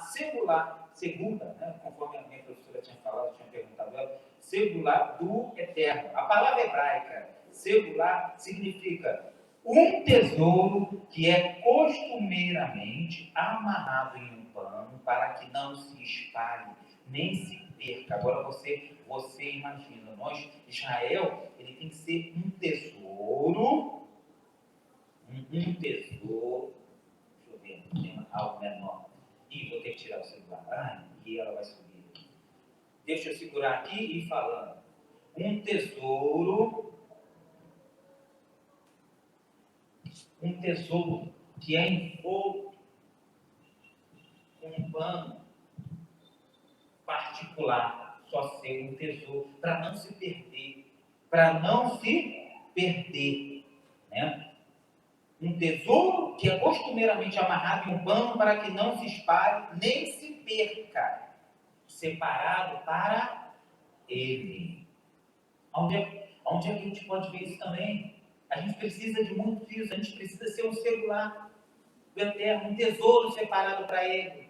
segunda, né? Conforme a minha professora tinha falado, tinha perguntado ela, singular do eterno. A palavra hebraica singular significa Um tesouro que é costumeiramente amarrado em um pano para que não se espalhe, nem se perca. Agora você imagina, Israel, ele tem que ser um tesouro, deixa eu ver, tem algo menor. Ih, vou ter que tirar o celular. E ela vai subir. Deixa eu segurar aqui e ir falando. Um tesouro que é envolto com um pano particular, só ser um tesouro, para não se perder, né? Um tesouro que é costumeiramente amarrado em um pano para que não se espalhe, nem se perca, separado para ele. Onde é que a gente pode ver isso também? A gente precisa de muito disso, a gente precisa ser um celular do Eterno, um tesouro separado para ele.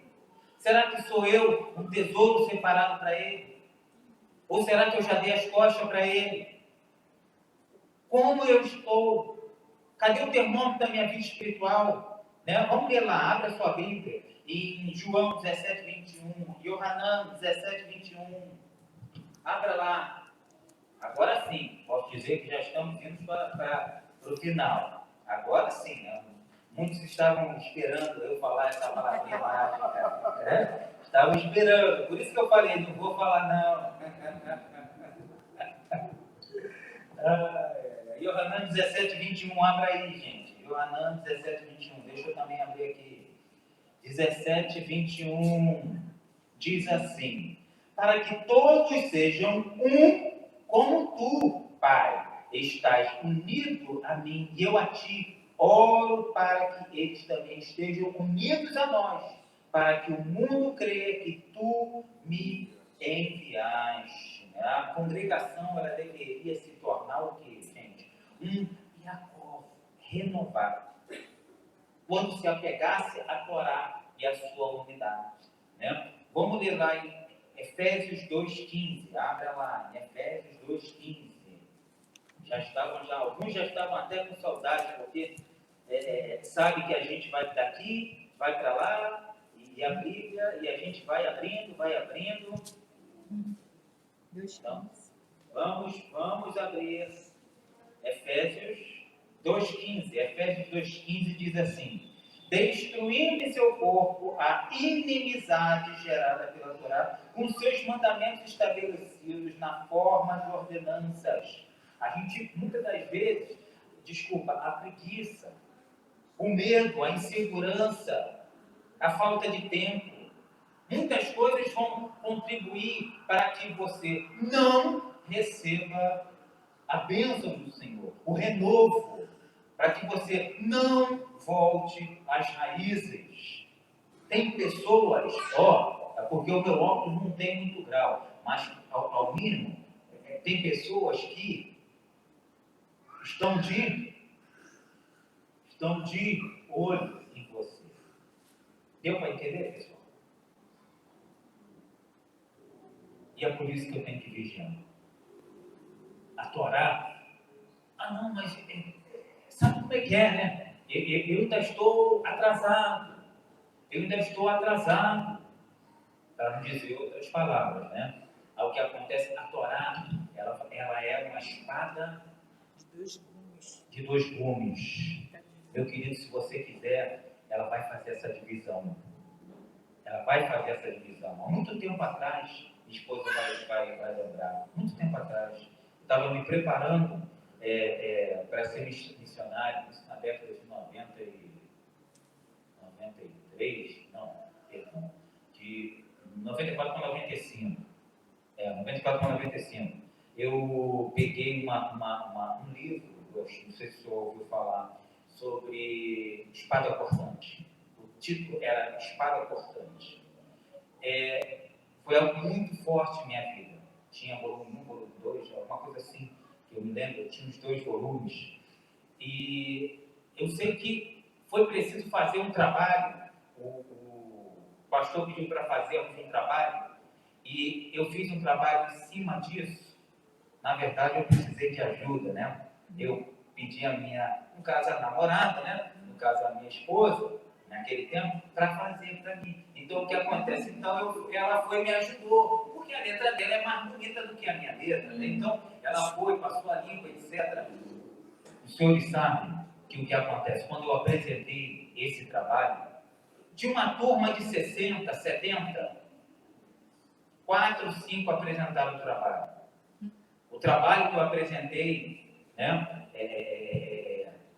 Será que sou eu um tesouro separado para ele? Ou será que eu já dei as costas para ele? Como eu estou? Cadê o termômetro da minha vida espiritual? Né? Vamos ler lá, abra sua Bíblia. Em João 17, 21, Yohanan 17, 21. Abra lá. Agora sim, posso dizer que já estamos indo para o final. Agora sim, né? Muitos estavam esperando eu falar essa palavrinha mágica. Né? Estavam esperando, por isso que eu falei, não vou falar não. Yohanan 17, 21, abra aí, gente. Yohanan 17, 21, deixa eu também abrir aqui. 17, 21, diz assim: para que todos sejam um como tu, Pai, estás unido a mim e eu a ti. Oro para que eles também estejam unidos a nós, para que o mundo creia que tu me enviaste. A congregação ela deveria se tornar o quê, gente? Um Jacó renovado. Quando se apegasse a Torá e a sua unidade. Né? Vamos ler lá em Efésios 2,15. Abra lá, em Efésios 2,15. Alguns já estavam até com saudade, porque sabe que a gente vai daqui, vai para lá, e a Bíblia, e a gente vai abrindo. Então, vamos abrir Efésios 2,15. Efésios 2,15 diz assim: destruindo em seu corpo a inimizade gerada pela Torá, com seus mandamentos estabelecidos na forma de ordenanças. A gente, muitas das vezes, a preguiça, o medo, a insegurança, a falta de tempo, muitas coisas vão contribuir para que você não receba a bênção do Senhor, o renovo, para que você não volte às raízes. Tem pessoas, porque o meu óculos não tem muito grau, mas ao mínimo, tem pessoas que estão de olho em você. Deu para entender, pessoal? E é por isso que eu tenho que vigiar. A Torá, não, mas sabe como é que é, né? Eu ainda estou atrasado. Para não dizer outras palavras, né? O que acontece, a Torá, ela é uma espada de dois gumes. Meu querido, se você quiser, ela vai fazer essa divisão. Há muito tempo atrás, minha esposa vai lembrar, muito tempo atrás, estava me preparando para ser missionário, isso na década de 94 para 95. 94 para 95. Eu peguei um livro, não sei se o senhor ouviu falar, sobre espada cortante. O título era Espada Cortante. Foi algo muito forte em minha vida. Tinha volume 1, volume 2, alguma coisa assim, que eu me lembro, eu tinha uns 2 volumes. E eu sei que foi preciso fazer um trabalho, o pastor pediu para fazermos um trabalho, e eu fiz um trabalho em cima disso. Na verdade, eu precisei de ajuda, né? Eu pedi a minha, no caso a namorada, né? No caso a minha esposa, naquele tempo, para fazer para mim. Então o que acontece? Então ela foi e me ajudou, porque a letra dela é mais bonita do que a minha letra, né? Então ela foi, passou a língua, etc. Os senhores sabem que o que acontece? Quando eu apresentei esse trabalho, de uma turma de 60, 70, 4, 5 apresentaram o trabalho. O trabalho que eu apresentei, né,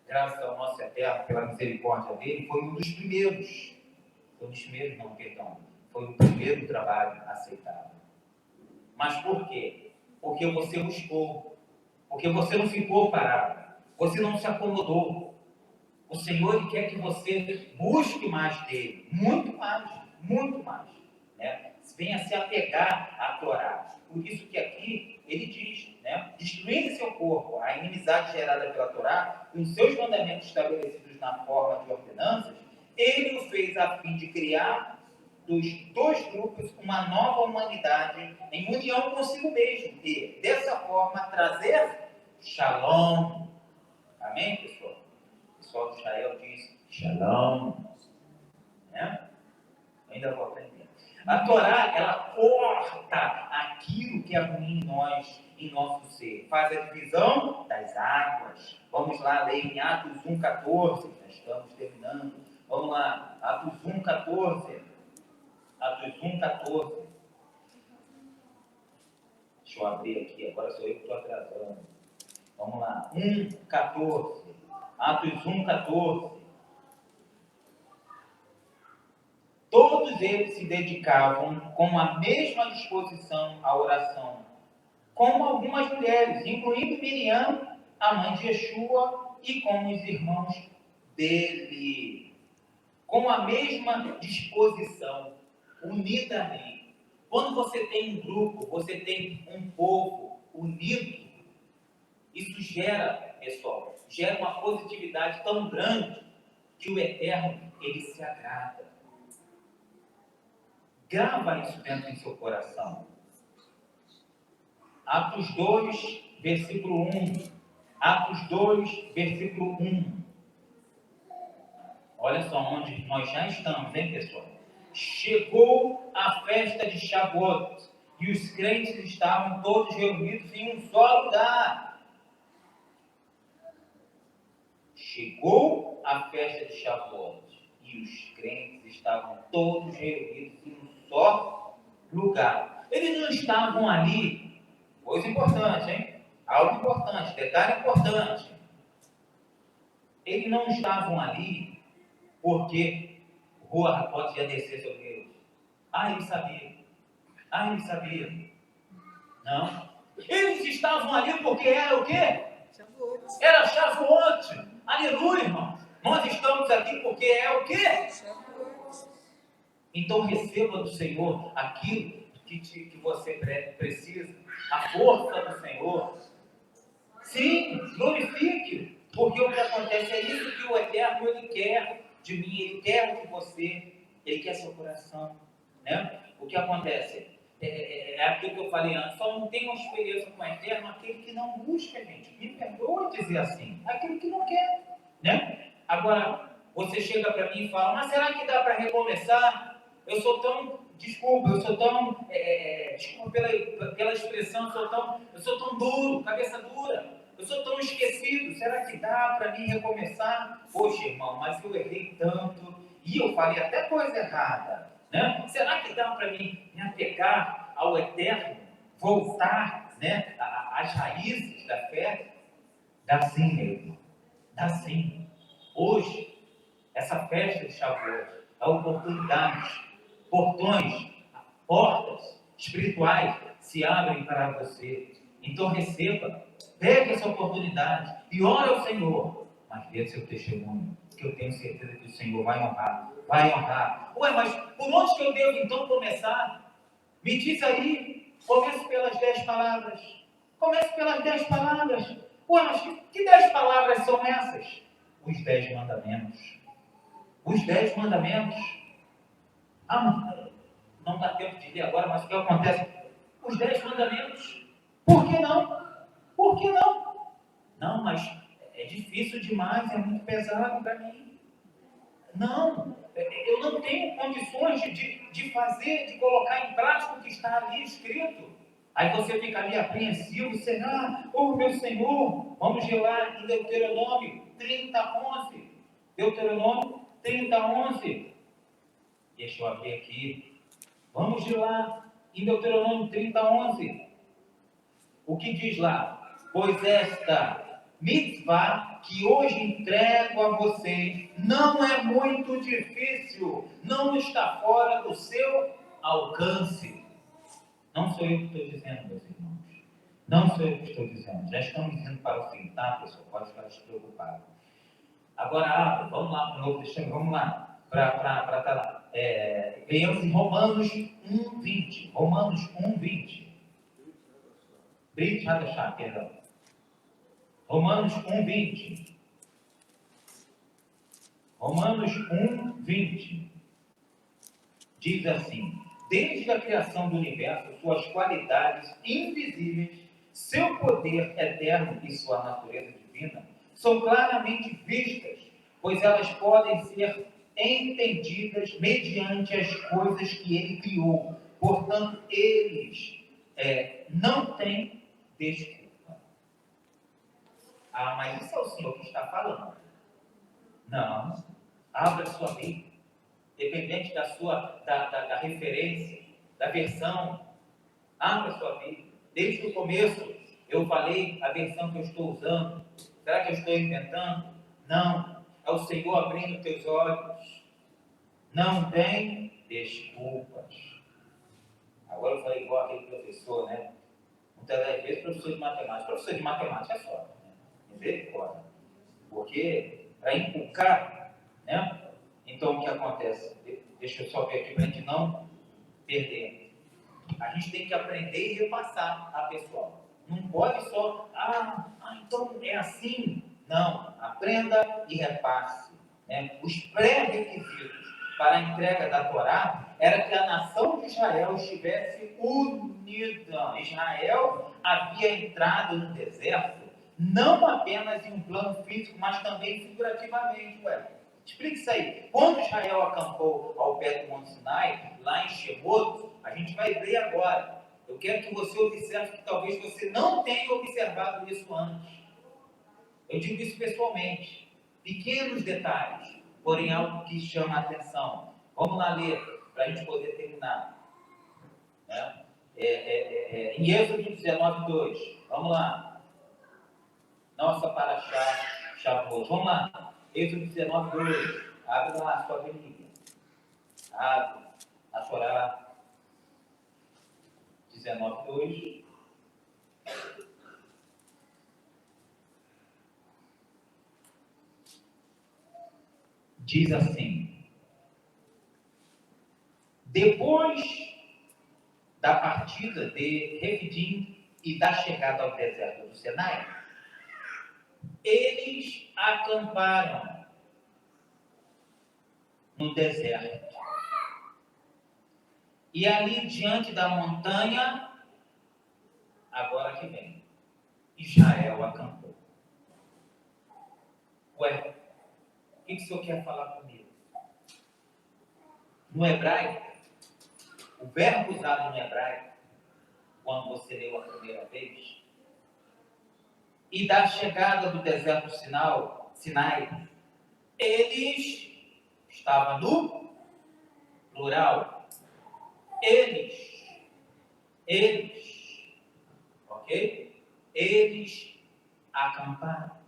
graças ao nosso Eterno, pela misericórdia dele, foi um dos primeiros. Foi um dos primeiros, não, perdão. Foi o primeiro trabalho aceitado. Mas por quê? Porque você buscou. Porque você não ficou parado. Você não se acomodou. O Senhor quer que você busque mais dele. Muito mais. Muito mais. Né? Venha se apegar à Torá. Por isso que aqui ele diz, né? Destruindo seu corpo, a inimizade gerada pela Torá, com seus mandamentos estabelecidos na forma de ordenanças, ele o fez a fim de criar dos dois grupos uma nova humanidade em união consigo mesmo e, dessa forma, trazer Shalom. Amém, pessoal? O pessoal de Israel diz Shalom. Né? Ainda vou aprender. A Torá, ela corta aquilo que é ruim em nós, em nosso ser. Faz a divisão das águas. Vamos lá ler em Atos 1,14. Já estamos terminando. Vamos lá. Atos 1,14. Atos 1,14. Deixa eu abrir aqui. Agora sou eu que estou atrasando. Vamos lá. 1,14. Atos 1,14. Todos eles se dedicavam com a mesma disposição à oração, como algumas mulheres, incluindo Miriam, a mãe de Yeshua, e como os irmãos dele. Com a mesma disposição, unidamente. Quando você tem um grupo, você tem um povo unido, isso gera, pessoal, gera uma positividade tão grande que o Eterno, ele se agrada. Grava isso dentro do seu coração. Atos 2, versículo 1. Atos 2, versículo 1. Olha só onde nós já estamos, hein, pessoal? Chegou a festa de Shavuot e os crentes estavam todos reunidos em um só lugar. Chegou a festa de Shavuot e os crentes estavam todos reunidos em um só lugar. Eles não estavam ali, coisa importante, hein? Algo importante, detalhe importante. Eles não estavam ali porque o Ruach ia descer sobre eles. Ele sabia. Ele sabia. Não. Eles estavam ali porque era o quê? Shavuot. Era Shavuot. Aleluia, irmão. Nós estamos aqui porque é o quê? Shavuot. Então receba do Senhor aquilo que você precisa. A força do Senhor. Sim, glorifique. Porque o que acontece é isso que o Eterno, ele quer de mim, ele quer de você, ele quer seu coração. Né? O que acontece? É aquilo que eu falei antes, só não tem uma experiência com o Eterno aquele que não busca, gente. Me perdoa dizer assim, aquele que não quer. Né? Agora, você chega para mim e fala, mas será que dá para recomeçar? Eu sou tão, desculpa pela expressão, eu sou tão duro, cabeça dura. Eu sou tão esquecido, será que dá para mim recomeçar? Poxa, irmão, mas eu errei tanto e eu falei até coisa errada. Né? Será que dá para mim me apegar ao Eterno, voltar, né, às raízes da fé? Dá sim, meu irmão. Dá sim. Hoje, essa festa de Shavuot é oportunidade, portões, portas espirituais se abrem para você. Então receba, pegue essa oportunidade e ore ao Senhor, mas dê seu testemunho, que eu tenho certeza que o Senhor vai honrar, vai honrar. Ué, mas por onde que eu devo então começar? Me diz aí, comece pelas 10 palavras. Comece pelas 10 palavras. Ué, mas que 10 palavras são essas? Os 10 mandamentos. Os 10 mandamentos. Não dá tempo de ler agora, mas o que acontece? Os 10 mandamentos. Por que não? Por que não? Não, mas é difícil demais, é muito pesado para mim. Não, eu não tenho condições de fazer, de colocar em prática o que está ali escrito. Aí você fica ali apreensivo, será? Oh, meu Senhor, vamos de lá em Deuteronômio 30:11. Deuteronômio 30:11. Deixa eu abrir aqui. Vamos de lá em Deuteronômio 30:11. O que diz lá? Pois esta mitzvah que hoje entrego a vocês não é muito difícil, não está fora do seu alcance. Não sou eu que estou dizendo, meus irmãos. Não sou eu que estou dizendo. Já estamos indo para o fim, tá, pessoal? Pode ficar despreocupado. Agora, vamos lá para o Novo Testamento, vamos lá. Para estar lá. Venhamos em Romanos 1:20. Romanos 1:20. Brit Hadashah, perdão. Romanos 1:20. Romanos 1:20. Diz assim: desde a criação do universo, suas qualidades invisíveis, seu poder eterno e sua natureza divina são claramente vistas, pois elas podem ser entendidas mediante as coisas que ele criou. Portanto, eles não têm desculpa. Ah, mas isso é o Senhor que está falando. Não. Abra sua Bíblia. Dependente da referência, da versão, abra sua Bíblia. Desde o começo, eu falei a versão que eu estou usando. Será que eu estou inventando? Não. É o Senhor abrindo teus olhos. Não tem desculpas. Agora eu falei igual aquele professor, né? Muitas das vezes, professor de matemática é só, né? Misericórdia. Porque, para inculcar, né? Então, o que acontece? Deixa eu só ver aqui para a gente não perder. A gente tem que aprender e repassar a pessoa. Não pode só, então é assim. Não, aprenda e repasse. Né? Os pré-requisitos para a entrega da Torá era que a nação de Israel estivesse unida. Israel havia entrado no deserto não apenas em um plano físico, mas também figurativamente. Explique isso aí. Quando Israel acampou ao pé do Monte Sinai, lá em Shemot, a gente vai ver agora. Eu quero que você observe que talvez você não tenha observado isso antes. Eu digo isso pessoalmente. Pequenos detalhes, porém algo que chama a atenção. Vamos lá ler, para a gente poder terminar. Né? Em Êxodo 19:2. Vamos lá. Nossa paraxá, Shavuot. Vamos lá. Êxodo 19:2. Abre lá a sua Bíblia. Abre a Torá 19:2. Diz assim: depois da partida de Refidim e da chegada ao deserto do Sinai, eles acamparam no deserto. E ali diante da montanha, agora que vem, Israel acampou. Ué, o que o Senhor quer falar comigo? No hebraico, o verbo usado no hebraico, quando você leu a primeira vez, e da chegada do deserto Sinai, eles estavam no plural. Eles, ok? Eles acamparam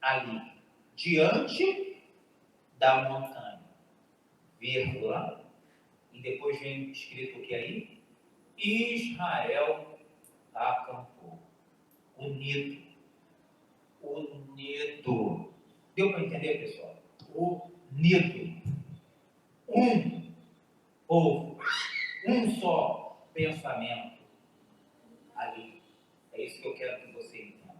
ali, diante da montanha, vírgula, e depois vem escrito o que aí? Israel acampou, unido. Deu para entender, pessoal? Unido. Um povo, um só pensamento ali. É isso que eu quero que você entenda.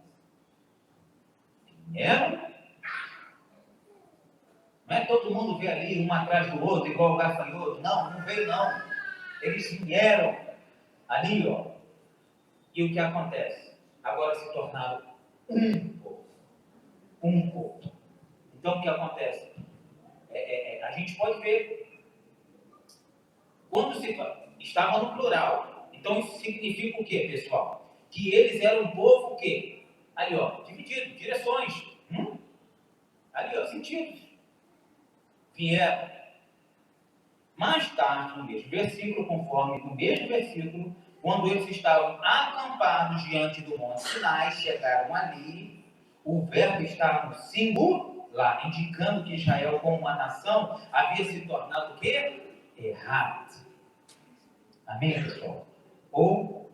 Não é todo mundo vê ali um atrás do outro, igual o gafanhoto. Não veio não. Eles vieram ali, ó. E o que acontece? Agora se tornaram um povo. Um povo. Então o que acontece? A gente pode ver, quando se fala, estava no plural. Então isso significa o quê, pessoal? Que eles eram um povo o quê? Ali, ó, dividido, direções. Ali, ó, sentidos. Vieram. Mais tarde, no mesmo versículo, conforme no mesmo versículo, quando eles estavam acampados diante do Monte Sinai, chegaram ali, o verbo está no singular, indicando que Israel, como uma nação, havia se tornado o quê? Errado. Amém, pessoal? Ou,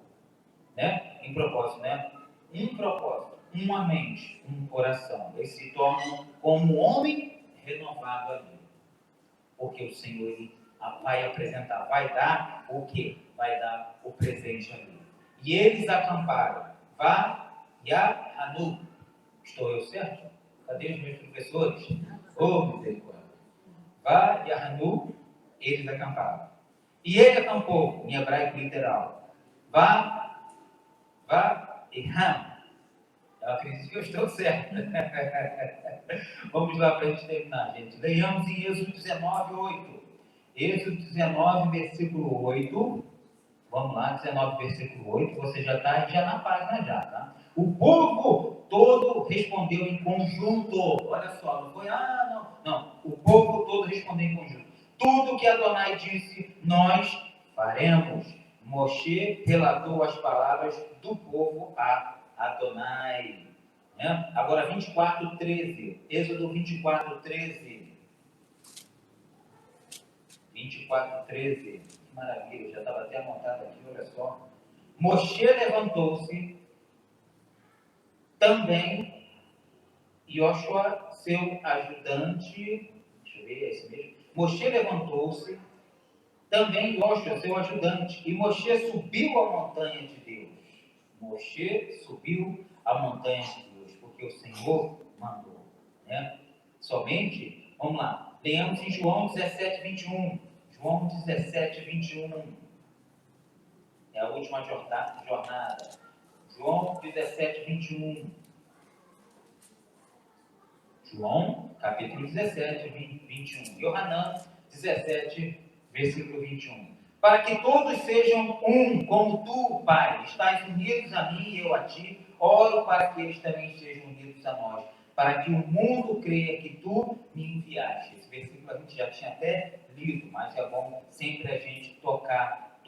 né, em propósito, né? Um propósito, uma mente, um coração. Eles se tornam como um homem renovado ali. Porque o Senhor ele vai apresentar, vai dar o quê? Vai dar o presente ali. E eles acamparam. Vá, Ya, Hanu. Estou eu certo? Cadê os meus professores? Oh, misericórdia. Vá, Ya, Hanu. Eles acamparam. E ele acampou, em hebraico literal. Vá, e Ham. Eu acredito que eu estou certo. Vamos lá para a gente terminar, gente. Leiamos em Êxodo 19, 8. Êxodo 19, versículo 8. Vamos lá, 19, versículo 8. Você já está já na página já, tá? O povo todo respondeu em conjunto. Olha só, não foi, não. Não, o povo todo respondeu em conjunto. Tudo que Adonai disse, nós faremos. Moshe relatou as palavras do povo a Adonai. Né? Agora 24, 13. Êxodo 24, 13. 24, 13. Que maravilha, já estava até anotado aqui, olha só. Moshe levantou-se também, Yoshua, seu ajudante. Deixa eu ver, é esse mesmo. Moshe levantou-se também, Yoshua, seu ajudante, e Moshe subiu a montanha de Deus. Moshe subiu a montanha de Deus, porque o Senhor mandou. Né? Somente, vamos lá, leamos em João 17, 21. João 17, 21. É a última jornada. João 17, 21. João, capítulo 17, 21. Yohanan 17, versículo 21. Para que todos sejam um, como tu, Pai, estás unidos a mim e eu a ti, oro para que eles também sejam unidos a nós, para que o mundo creia que tu me enviaste. Esse versículo a gente já tinha até lido, mas é bom sempre a gente tocar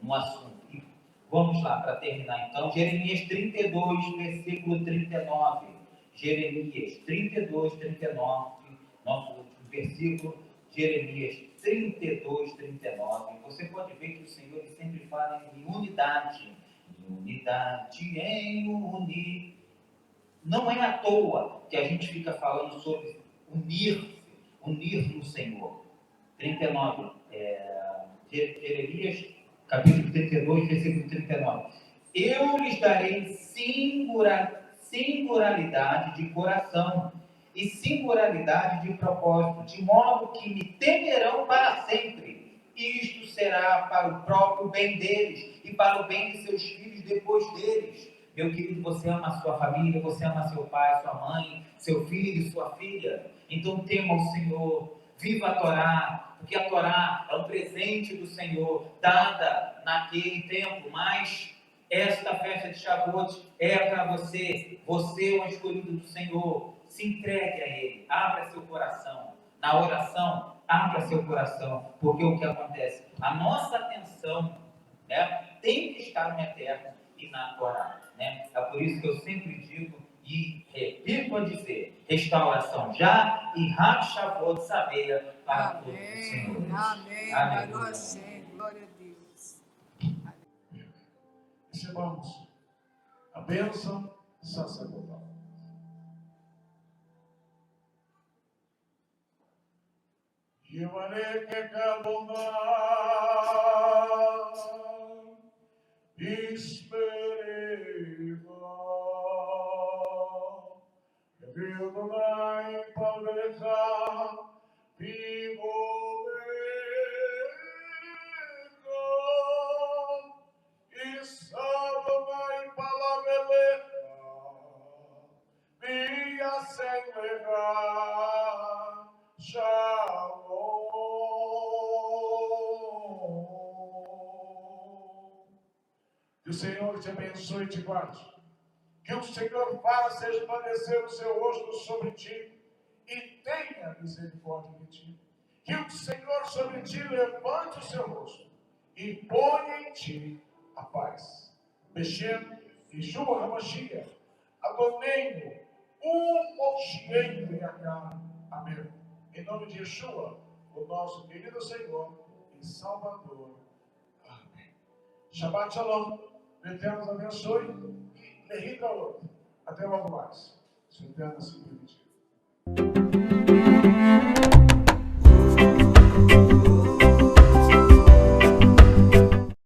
no assunto. E vamos lá, para terminar então, Jeremias 32, versículo 39. Jeremias 32, 39, nosso último versículo, Jeremias 32, 39. Você pode ver que o Senhor ele sempre fala em unidade, em unir. Não é à toa que a gente fica falando sobre unir no Senhor. 39, Jeremias, capítulo 32, versículo 39. Eu lhes darei singularidade de coração e singularidade de propósito, de modo que me temerão para sempre. Isto será para o próprio bem deles e para o bem de seus filhos depois deles. Meu querido, você ama a sua família, você ama seu pai, sua mãe, seu filho e sua filha. Então tema o Senhor, viva a Torá, porque a Torá é um presente do Senhor, dada naquele tempo, mas esta festa de Shavuot é para você. Você é um escolhido do Senhor. Se entregue a Ele. Abra seu coração. Na oração, abra seu coração. Porque o que acontece? A nossa atenção, né, tem que estar no eterno e na Torá. Né? É por isso que eu sempre digo e repito a dizer: restauração já e Rav Shavuot saber para todos os senhores. Amém. Aleluia. Glória a Deus. Recebamos a bênção sacerdotal. Llevaré que cabondar, espereva, eu donai palveza, vivo venga, sem levar shalom. Que o Senhor te abençoe e te guarde. Que o Senhor faça resplandecer o seu rosto sobre ti e tenha misericórdia de ti. Que o Senhor sobre ti levante o seu rosto e ponha em ti a paz. Beshem, Yeshua HaMashiach, Adonai, Moshiach Yahá. Amém. Em nome de Yeshua, o nosso querido Senhor e Salvador. Amém. Shabbat Shalom. O Eterno os abençoe e Lehitra outro. Até logo mais. Se o Eterno assim permitir.